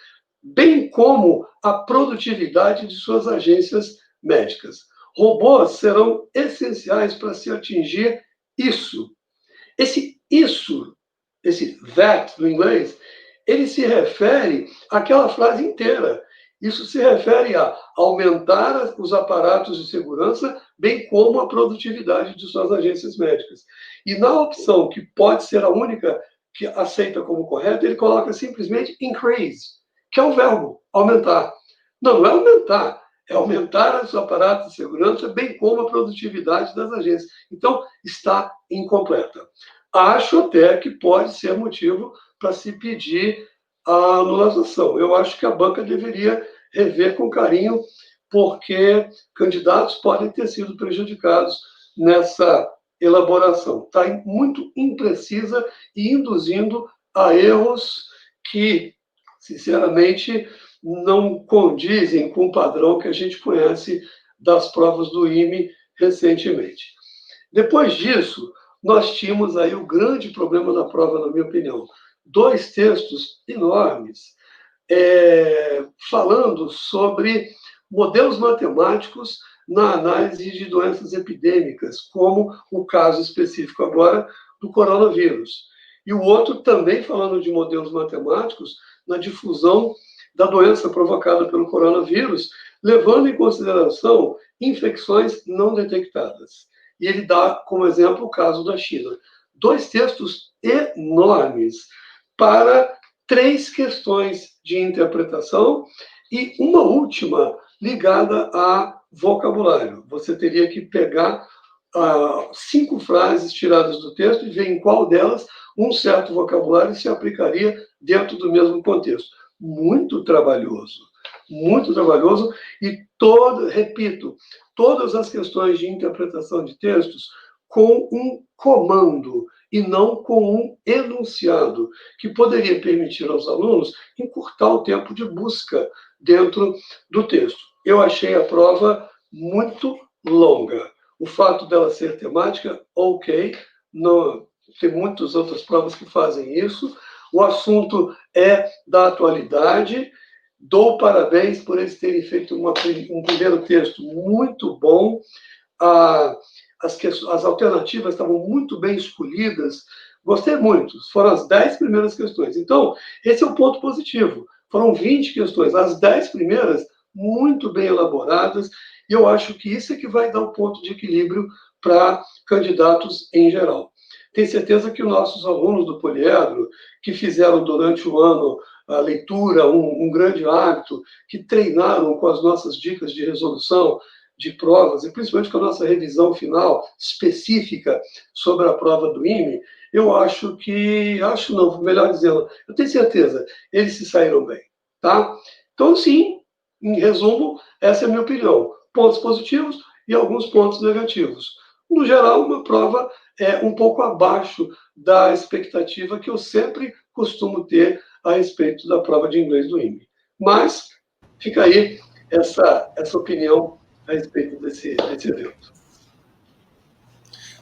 bem como a produtividade de suas agências médicas. Robôs serão essenciais para se atingir isso. Esse that, no inglês, ele se refere àquela frase inteira. Isso se refere a aumentar os aparatos de segurança, bem como a produtividade de suas agências médicas. E na opção, que pode ser a única que aceita como correta, ele coloca simplesmente increase, que é o verbo, aumentar. Não é aumentar, é aumentar os aparatos de segurança, bem como a produtividade das agências. Então, está incompleta. Acho até que pode ser motivo para se pedir a anulação. Eu acho que a banca deveria rever com carinho, porque candidatos podem ter sido prejudicados nessa elaboração. Está muito imprecisa e induzindo a erros que, sinceramente, não condizem com o padrão que a gente conhece das provas do IME recentemente. Depois disso, nós tínhamos aí o grande problema da prova, na minha opinião. 2 textos enormes falando sobre modelos matemáticos na análise de doenças epidêmicas, como o caso específico agora do coronavírus. E o outro também falando de modelos matemáticos na difusão da doença provocada pelo coronavírus, levando em consideração infecções não detectadas. E ele dá como exemplo o caso da China. 2 textos enormes para 3 questões de interpretação e uma última ligada a vocabulário. Você teria que pegar 5 frases tiradas do texto e ver em qual delas um certo vocabulário se aplicaria dentro do mesmo contexto. Muito trabalhoso e repito, todas as questões de interpretação de textos com um comando e não com um enunciado, que poderia permitir aos alunos encurtar o tempo de busca dentro do texto. Eu achei a prova muito longa. O fato dela ser temática, ok, não, tem muitas outras provas que fazem isso. O assunto é da atualidade. Dou parabéns por eles terem feito um primeiro texto muito bom. As alternativas estavam muito bem escolhidas. Gostei muito. Foram as 10 primeiras questões. Então, esse é um ponto positivo. Foram 20 questões. As 10 primeiras, muito bem elaboradas. E eu acho que isso é que vai dar um ponto de equilíbrio para candidatos em geral. Tenho certeza que os nossos alunos do Poliedro, que fizeram durante o ano a leitura, um grande hábito, que treinaram com as nossas dicas de resolução de provas, e principalmente com a nossa revisão final específica sobre a prova do IME, eu melhor dizendo, eu tenho certeza, eles se saíram bem, tá? Então, sim, em resumo, essa é a minha opinião. Pontos positivos e alguns pontos negativos. No geral, uma prova um pouco abaixo da expectativa que eu sempre costumo ter a respeito da prova de inglês do IME. Mas fica aí essa opinião a respeito desse evento.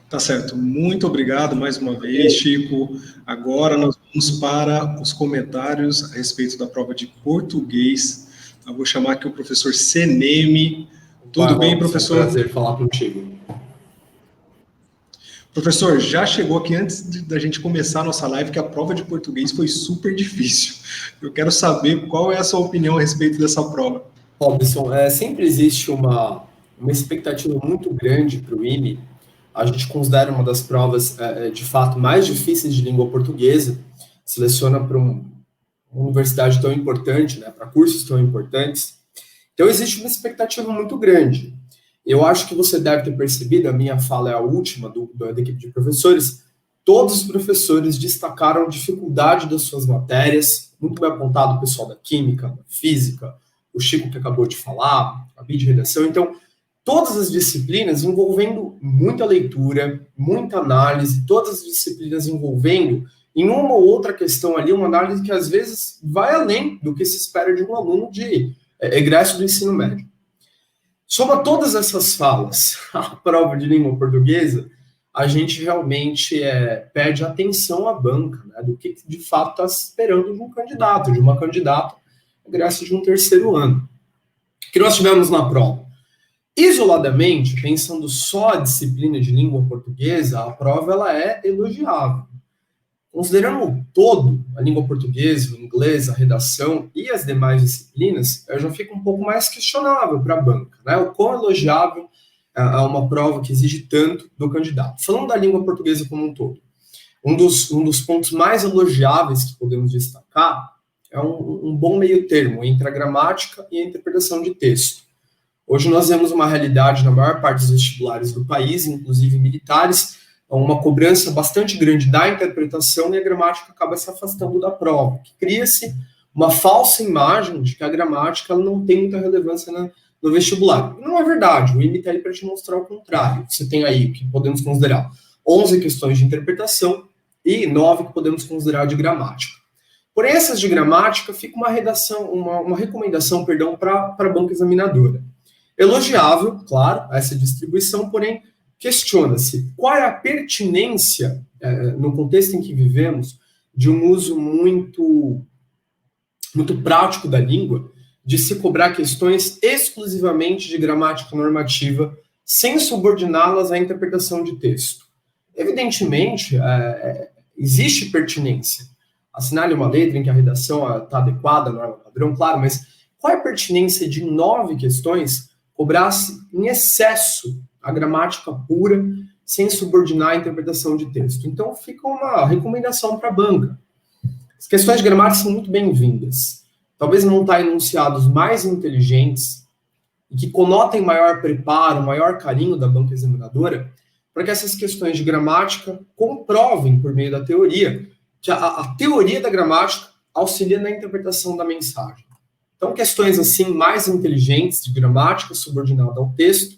Tá certo. Muito obrigado mais uma vez, Chico. Agora nós vamos para os comentários a respeito da prova de português. Eu vou chamar aqui o professor Seneme. Tudo bem, professor? É um prazer falar contigo. Professor, já chegou aqui antes da gente começar a nossa live que a prova de português foi super difícil. Eu quero saber qual é a sua opinião a respeito dessa prova. Robson, sempre existe uma expectativa muito grande para o IME. A gente considera uma das provas, de fato, mais difíceis de língua portuguesa. Seleciona para uma universidade tão importante, né, para cursos tão importantes. Então, existe uma expectativa muito grande. Eu acho que você deve ter percebido, a minha fala é a última da equipe de professores, todos os professores destacaram a dificuldade das suas matérias, muito bem apontado o pessoal da química, da física, o Chico que acabou de falar, a BID de redação. Então, todas as disciplinas envolvendo muita leitura, muita análise, todas as disciplinas envolvendo em uma ou outra questão ali, uma análise que às vezes vai além do que se espera de um aluno de egresso do ensino médio. Sobre todas essas falas, a prova de língua portuguesa, a gente realmente pede atenção à banca, né, do que de fato está esperando de um candidato, de uma candidata, egresso de um terceiro ano. O que nós tivemos na prova? Isoladamente, pensando só a disciplina de língua portuguesa, a prova ela é elogiável. Considerando o todo, a língua portuguesa, o inglês, a redação e as demais disciplinas, já fica um pouco mais questionável para a banca, né? O quão elogiável é uma prova que exige tanto do candidato. Falando da língua portuguesa como um todo, um dos pontos mais elogiáveis que podemos destacar é um bom meio termo entre a gramática e a interpretação de texto. Hoje nós vemos uma realidade na maior parte dos vestibulares do país, inclusive militares, uma cobrança bastante grande da interpretação e a gramática acaba se afastando da prova. Cria-se uma falsa imagem de que a gramática ela não tem muita relevância no vestibular. Não é verdade, o IME está aí para te mostrar o contrário. Você tem aí que podemos considerar 11 questões de interpretação e 9 que podemos considerar de gramática. Porém, essas de gramática fica uma recomendação para a banca examinadora. Elogiável, claro, essa distribuição, porém, questiona-se qual é a pertinência, no contexto em que vivemos, de um uso muito prático da língua, de se cobrar questões exclusivamente de gramática normativa, sem subordiná-las à interpretação de texto. Evidentemente, existe pertinência. Assinale uma letra em que a redação está adequada à norma padrão, claro, mas qual é a pertinência de 9 questões cobrar-se em excesso a gramática pura, sem subordinar a interpretação de texto? Então, fica uma recomendação para a banca. As questões de gramática são muito bem-vindas. Talvez não tenha enunciados mais inteligentes e que conotem maior preparo, maior carinho da banca examinadora, para que essas questões de gramática comprovem, por meio da teoria, que a teoria da gramática auxilia na interpretação da mensagem. Então, questões assim mais inteligentes de gramática subordinada ao texto,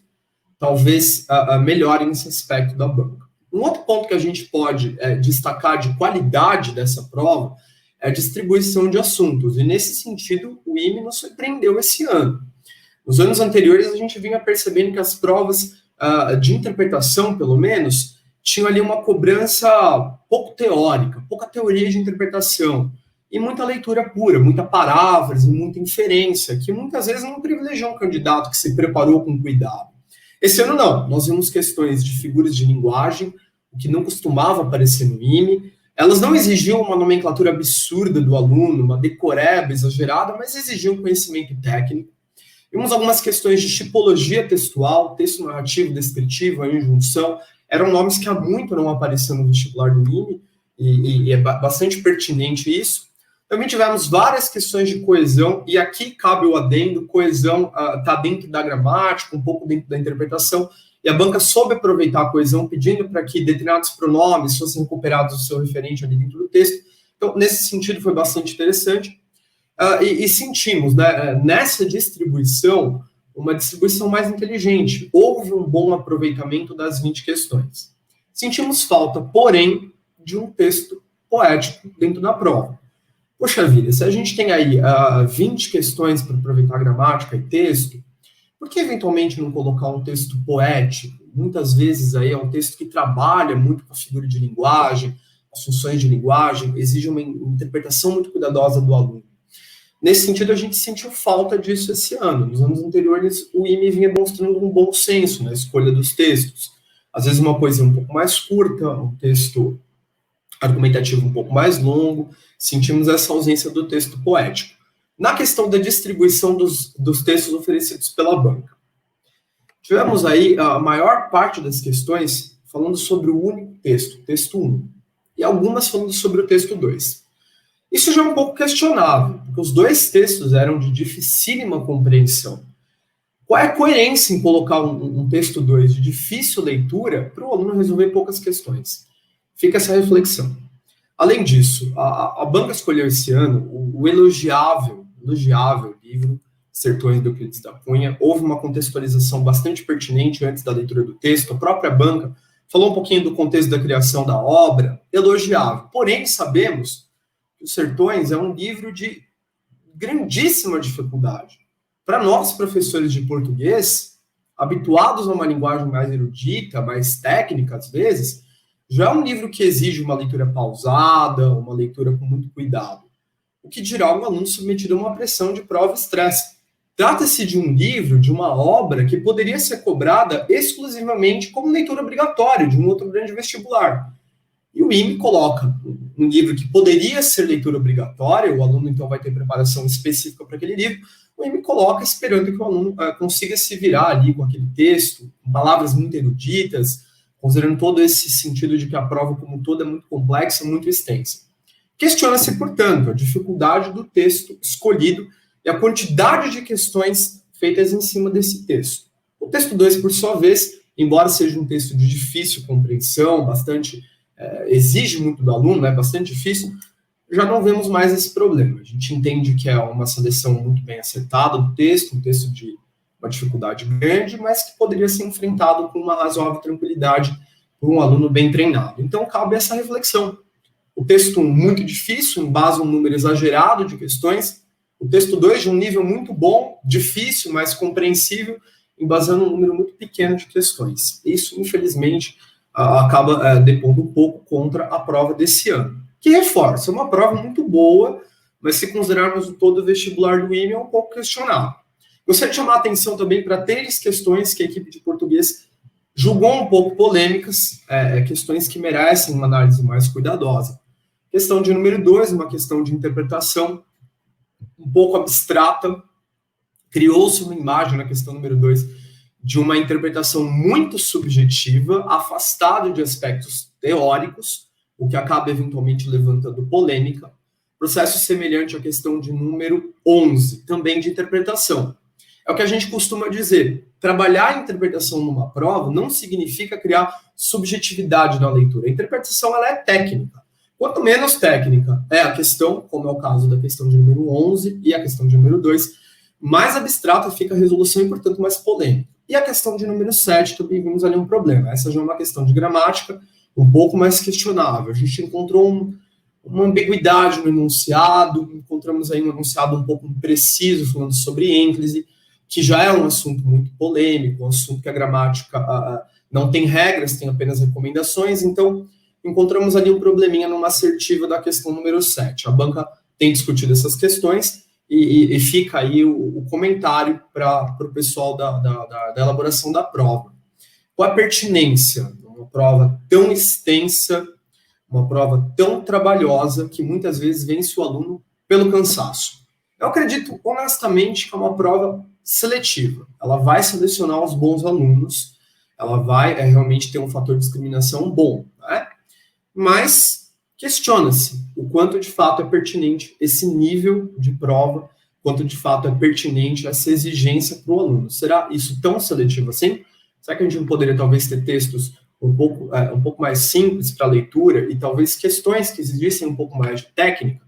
talvez melhorem esse aspecto da banca. Um outro ponto que a gente pode destacar de qualidade dessa prova é a distribuição de assuntos. E, nesse sentido, o IME nos surpreendeu esse ano. Nos anos anteriores, a gente vinha percebendo que as provas de interpretação, pelo menos, tinham ali uma cobrança pouco teórica, pouca teoria de interpretação, e muita leitura pura, muita paráfrase, muita inferência, que muitas vezes não privilegiam um candidato que se preparou com cuidado. Esse ano não, nós vimos questões de figuras de linguagem, o que não costumava aparecer no IME. Elas não exigiam uma nomenclatura absurda do aluno, uma decoreba exagerada, mas exigiam conhecimento técnico. Vimos algumas questões de tipologia textual, texto narrativo, descritivo, a injunção, eram nomes que há muito não apareciam no vestibular do IME, e é bastante pertinente isso. Também tivemos várias questões de coesão, e aqui cabe o adendo, coesão está dentro da gramática, um pouco dentro da interpretação, e a banca soube aproveitar a coesão, pedindo para que determinados pronomes fossem recuperados do seu referente ali dentro do texto. Então, nesse sentido, foi bastante interessante. E sentimos, né, nessa distribuição, uma distribuição mais inteligente. Houve um bom aproveitamento das 20 questões. Sentimos falta, porém, de um texto poético dentro da prova. Poxa vida, se a gente tem aí 20 questões para aproveitar gramática e texto, Por que eventualmente não colocar um texto poético? Muitas vezes aí é um texto que trabalha muito com a figura de linguagem, as funções de linguagem, exige uma interpretação muito cuidadosa do aluno. Nesse sentido, a gente sentiu falta disso esse ano. Nos anos anteriores, o IME vinha demonstrando um bom senso na escolha dos textos. Às vezes uma poesia um pouco mais curta, um texto argumentativo um pouco mais longo, sentimos essa ausência do texto poético. Na questão da distribuição dos textos oferecidos pela banca, tivemos aí a maior parte das questões falando sobre o único texto, texto 1, e algumas falando sobre o texto 2. Isso já é um pouco questionável, porque os dois textos eram de dificílima compreensão. Qual é a coerência em colocar um texto 2 de difícil leitura para o aluno resolver poucas questões? Fica essa reflexão. Além disso, a banca escolheu esse ano o elogiável livro Sertões do Euclides da Cunha. Houve uma contextualização bastante pertinente antes da leitura do texto. A própria banca falou um pouquinho do contexto da criação da obra, elogiável. Porém, sabemos que Os Sertões é um livro de grandíssima dificuldade. Para nós, professores de português, habituados a uma linguagem mais erudita, mais técnica, às vezes, já é um livro que exige uma leitura pausada, uma leitura com muito cuidado. O que dirá um aluno submetido a uma pressão de prova e estresse. Trata-se de um livro, de uma obra que poderia ser cobrada exclusivamente como leitura obrigatória de um outro grande vestibular. E o IME coloca um livro que poderia ser leitura obrigatória, o aluno então vai ter preparação específica para aquele livro, o IME coloca esperando que o aluno consiga se virar ali com aquele texto, com palavras muito eruditas, considerando todo esse sentido de que a prova como um todo é muito complexa, muito extensa. Questiona-se, portanto, a dificuldade do texto escolhido e a quantidade de questões feitas em cima desse texto. O texto 2, por sua vez, embora seja um texto de difícil compreensão, bastante exige muito do aluno, é bastante difícil, já não vemos mais esse problema. A gente entende que é uma seleção muito bem acertada do texto, um texto de uma dificuldade grande, mas que poderia ser enfrentado com uma razoável tranquilidade por um aluno bem treinado. Então, cabe essa reflexão. O texto 1, muito difícil, embasa um número exagerado de questões. O texto 2, de um nível muito bom, difícil, mas compreensível, embasando um número muito pequeno de questões. Isso, infelizmente, acaba depondo um pouco contra a prova desse ano. Que reforça, é uma prova muito boa, mas se considerarmos o todo vestibular do IME, é um pouco questionável. Gostaria de chamar a atenção também para 3 questões que a equipe de português julgou um pouco polêmicas, questões que merecem uma análise mais cuidadosa. Questão de número 2, uma questão de interpretação um pouco abstrata. Criou-se uma imagem na questão número 2 de uma interpretação muito subjetiva, afastada de aspectos teóricos, o que acaba eventualmente levantando polêmica. Processo semelhante à questão de número 11, também de interpretação. É o que a gente costuma dizer, trabalhar a interpretação numa prova não significa criar subjetividade na leitura. A interpretação ela é técnica. Quanto menos técnica é a questão, como é o caso da questão de número 11 e a questão de número 2, mais abstrata fica a resolução e, portanto, mais polêmica. E a questão de número 7 também vimos ali um problema. Essa já é uma questão de gramática um pouco mais questionável. A gente encontrou uma ambiguidade no enunciado, encontramos aí um enunciado um pouco impreciso, falando sobre ênclise, que já é um assunto muito polêmico, um assunto que a gramática não tem regras, tem apenas recomendações, então encontramos ali um probleminha numa assertiva da questão número 7. A banca tem discutido essas questões e fica aí o comentário para o pessoal da elaboração da prova. Qual a pertinência? Uma prova tão extensa, uma prova tão trabalhosa, que muitas vezes vence o aluno pelo cansaço. Eu acredito, honestamente, que é uma prova seletiva. Ela vai selecionar os bons alunos, ela vai realmente ter um fator de discriminação bom, né? Mas questiona-se o quanto de fato é pertinente esse nível de prova, quanto de fato é pertinente essa exigência para o aluno. Será isso tão seletivo assim? Será que a gente não poderia talvez ter textos um pouco mais simples para leitura e talvez questões que exigissem um pouco mais de técnica?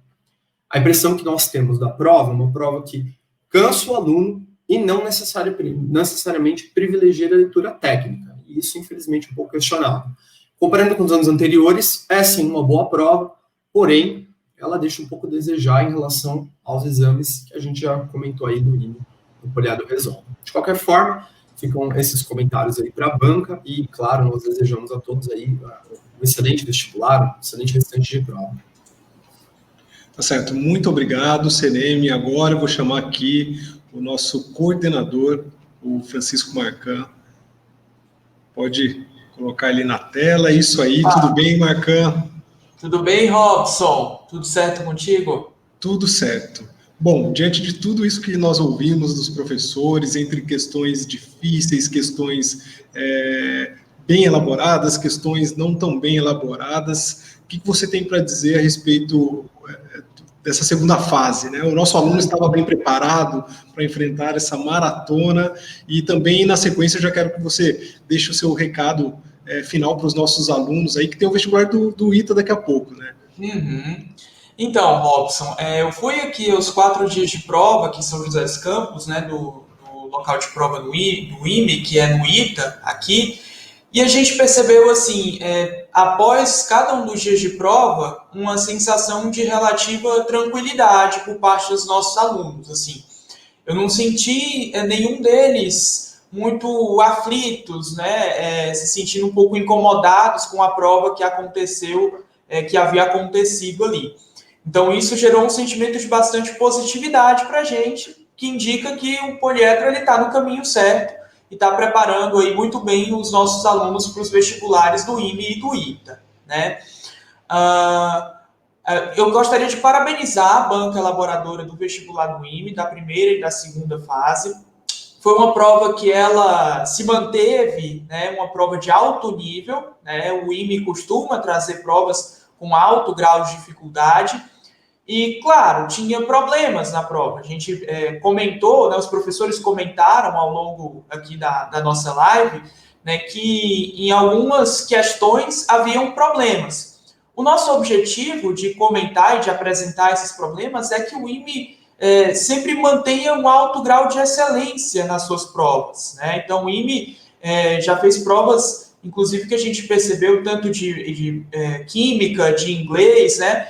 A impressão que nós temos da prova é uma prova que cansa o aluno e não necessariamente privilegia a leitura técnica. E isso, infelizmente, é um pouco questionável. Comparando com os anos anteriores, é sim uma boa prova, porém, ela deixa um pouco a desejar em relação aos exames que a gente já comentou aí do IME o Poliedro resolve. De qualquer forma, ficam esses comentários aí para a banca e, claro, nós desejamos a todos aí um excelente vestibular, um excelente restante de prova. Tá certo, muito obrigado, CNM. Agora eu vou chamar aqui o nosso coordenador, o Francisco Marcan. Pode colocar ele na tela, isso aí, tudo bem, Marcan? Tudo bem, Robson? Tudo certo contigo? Tudo certo. Bom, diante de tudo isso que nós ouvimos dos professores, entre questões difíceis, questões bem elaboradas, questões não tão bem elaboradas, o que você tem para dizer a respeito dessa segunda fase, né? O nosso aluno estava bem preparado para enfrentar essa maratona e também, na sequência, eu já quero que você deixe o seu recado final para os nossos alunos aí, que tem o vestibular do ITA daqui a pouco, né? Uhum. Então, Robson, eu fui aqui aos 4 dias de prova aqui em São José dos Campos, né, do local de prova do IME, que é no ITA, aqui, e a gente percebeu, assim, após cada um dos dias de prova, uma sensação de relativa tranquilidade por parte dos nossos alunos, assim. Eu não senti nenhum deles muito aflitos, né, se sentindo um pouco incomodados com a prova que aconteceu, que havia acontecido ali. Então, isso gerou um sentimento de bastante positividade para a gente, que indica que o Poliedro está no caminho certo e está preparando aí muito bem os nossos alunos para os vestibulares do IME e do ITA, né? Eu gostaria de parabenizar a banca elaboradora do vestibular do IME, da primeira e da segunda fase. Foi uma prova que ela se manteve, né, uma prova de alto nível, né? O IME costuma trazer provas com alto grau de dificuldade. E, claro, tinha problemas na prova. A gente comentou, né, os professores comentaram ao longo aqui da nossa live, né, que em algumas questões haviam problemas. O nosso objetivo de comentar e de apresentar esses problemas é que o IME sempre mantenha um alto grau de excelência nas suas provas, né? Então, o IME já fez provas, inclusive, que a gente percebeu tanto de química, de inglês, né?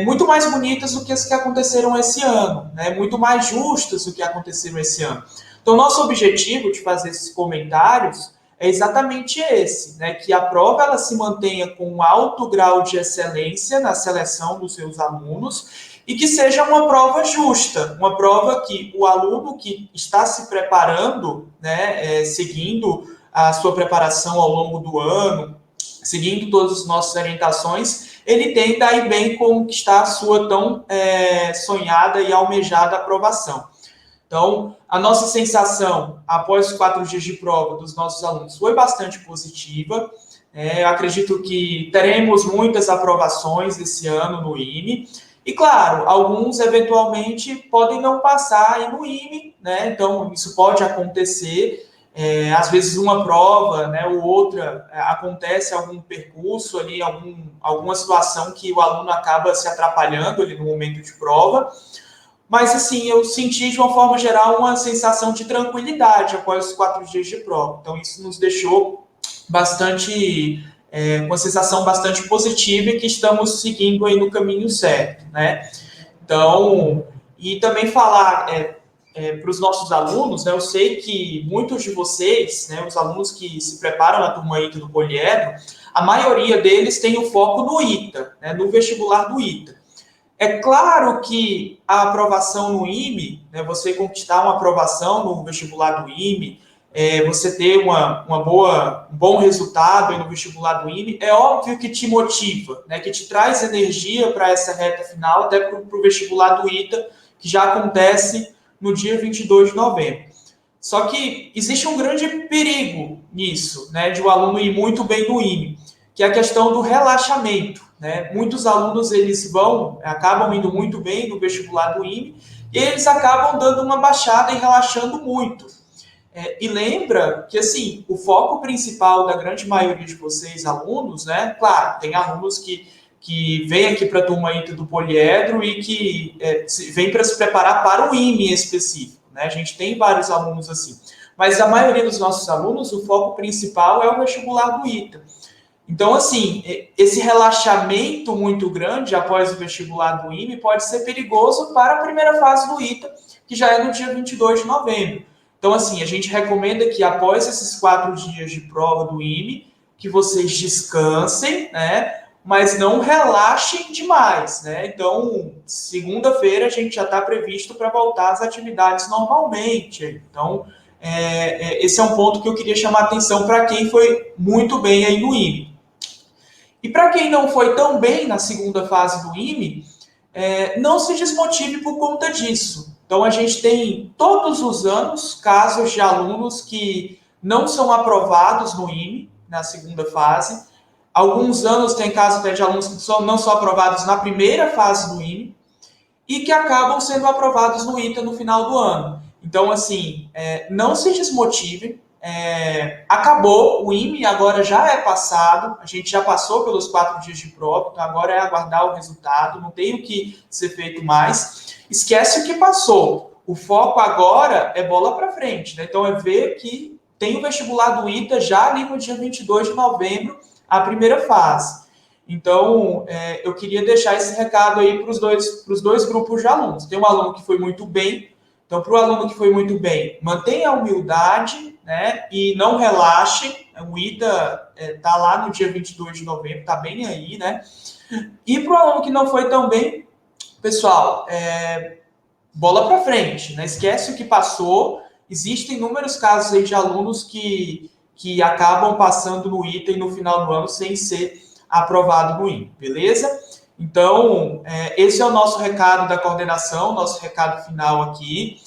Muito mais bonitas do que as que aconteceram esse ano, né? Muito mais justas do que aconteceram esse ano. Então, nosso objetivo de fazer esses comentários é exatamente esse, né? Que a prova ela se mantenha com um alto grau de excelência na seleção dos seus alunos e que seja uma prova justa, uma prova que o aluno que está se preparando, né, seguindo a sua preparação ao longo do ano, seguindo todas as nossas orientações, ele tenta aí bem conquistar a sua tão sonhada e almejada aprovação. Então, a nossa sensação, após os 4 dias de prova dos nossos alunos, foi bastante positiva. Eu acredito que teremos muitas aprovações esse ano no IME. E, claro, alguns, eventualmente, podem não passar aí no IME, né? Então, isso pode acontecer. Às vezes uma prova, né, ou outra, acontece algum percurso ali, alguma situação que o aluno acaba se atrapalhando ali no momento de prova. Mas, assim, eu senti, de uma forma geral, uma sensação de tranquilidade após os 4 dias de prova. Então, isso nos deixou bastante, uma sensação bastante positiva e que estamos seguindo aí no caminho certo, né? Então, e também falar para os nossos alunos, né, eu sei que muitos de vocês, né, os alunos que se preparam na turma ITA do Poliedro, a maioria deles tem o foco no ITA, né, no vestibular do ITA. É claro que a aprovação no IME, né, você conquistar uma aprovação no vestibular do IME, você ter um bom resultado aí no vestibular do IME, é óbvio que te motiva, né, que te traz energia para essa reta final, até para o vestibular do ITA, que já acontece no dia 22 de novembro. Só que existe um grande perigo nisso, né, de o aluno ir muito bem no IME, que é a questão do relaxamento, né? Muitos alunos eles acabam indo muito bem no vestibular do IME e eles acabam dando uma baixada e relaxando muito. E lembra que, assim, o foco principal da grande maioria de vocês, alunos, né? Claro, tem alunos que vêm aqui para a turma ITA do Poliedro e que vêm para se preparar para o IME em específico, né? A gente tem vários alunos assim. Mas a maioria dos nossos alunos, o foco principal é o vestibular do ITA. Então, assim, esse relaxamento muito grande após o vestibular do IME pode ser perigoso para a primeira fase do ITA, que já é no dia 22 de novembro. Então, assim, a gente recomenda que após esses 4 dias de prova do IME, que vocês descansem, né? Mas não relaxem demais, né? Então, segunda-feira a gente já está previsto para voltar às atividades normalmente. Então, esse é um ponto que eu queria chamar a atenção para quem foi muito bem aí no IME. E para quem não foi tão bem na segunda fase do IME, não se desmotive por conta disso. Então, a gente tem todos os anos casos de alunos que não são aprovados no IME, na segunda fase. Alguns anos tem casos até de alunos que não são aprovados na primeira fase do IME e que acabam sendo aprovados no ITA no final do ano. Então, assim, não se desmotivem. Acabou o IME, agora já é passado, a gente já passou pelos 4 dias de prova, então agora é aguardar o resultado, não tem o que ser feito mais. Esquece o que passou. O foco agora é bola para frente, né? Então é ver que tem o vestibular do ITA já ali no dia 22 de novembro, a primeira fase. Então, eu queria deixar esse recado aí para os dois grupos de alunos. Tem um aluno que foi muito bem, então para o aluno que foi muito bem, mantenha a humildade, né, e não relaxe. O ITA está lá no dia 22 de novembro, está bem aí, né? E para o aluno que não foi tão bem, pessoal, bola para frente, né? Esquece o que passou. Existem inúmeros casos aí de alunos que acabam passando no ITA e no final do ano sem ser aprovado no IME, beleza? Então, esse é o nosso recado da coordenação, nosso recado final aqui.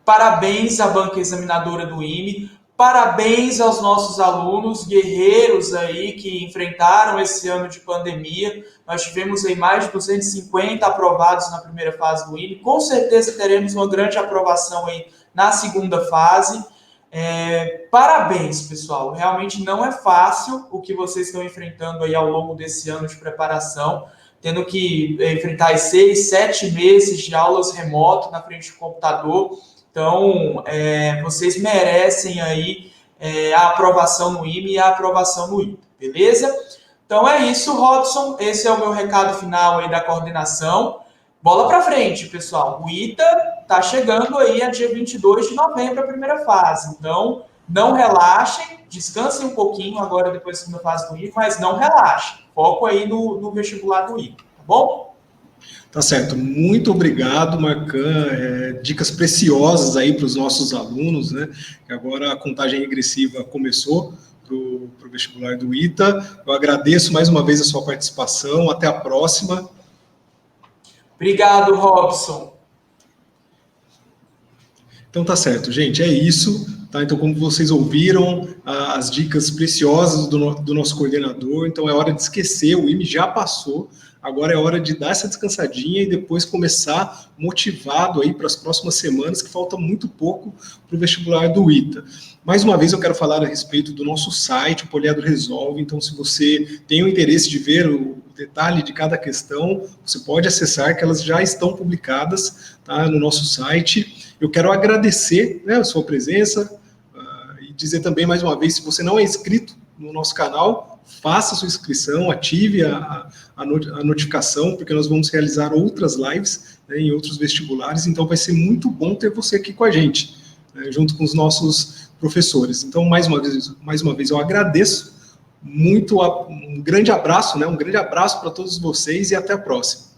Parabéns à banca examinadora do IME, parabéns aos nossos alunos guerreiros aí que enfrentaram esse ano de pandemia. Nós tivemos aí mais de 250 aprovados na primeira fase do IME. Com certeza teremos uma grande aprovação aí na segunda fase. Parabéns, pessoal. Realmente não é fácil o que vocês estão enfrentando aí ao longo desse ano de preparação, tendo que enfrentar 6, 7 meses de aulas remoto na frente do computador. Então, vocês merecem aí a aprovação no IME e a aprovação no ITA, beleza? Então é isso, Robson. Esse é o meu recado final aí da coordenação. Bola para frente, pessoal. O ITA está chegando aí a dia 22 de novembro, a primeira fase. Então, não relaxem, descansem um pouquinho agora depois da segunda fase do ITA, mas não relaxem. Foco aí no vestibular do ITA, tá bom? Tá certo. Muito obrigado, Marcan. Dicas preciosas aí para os nossos alunos, né? Que agora a contagem regressiva começou para o vestibular do ITA. Eu agradeço mais uma vez a sua participação. Até a próxima. Obrigado, Robson. Então tá certo, gente, é isso, tá? Então, como vocês ouviram, as dicas preciosas do nosso coordenador, então é hora de esquecer, o IME já passou, agora é hora de dar essa descansadinha e depois começar motivado aí para as próximas semanas, que falta muito pouco para o vestibular do ITA. Mais uma vez eu quero falar a respeito do nosso site, o Poliedro Resolve, então se você tem o interesse de ver o detalhe de cada questão, você pode acessar, que elas já estão publicadas, tá, no nosso site. Eu quero agradecer, né, a sua presença e dizer também mais uma vez, se você não é inscrito no nosso canal, faça a sua inscrição, ative a notificação, porque nós vamos realizar outras lives, né, em outros vestibulares, então vai ser muito bom ter você aqui com a gente, né, junto com os nossos professores. Então, mais uma vez eu agradeço muito, um grande abraço, né, um grande abraço para todos vocês e até a próxima.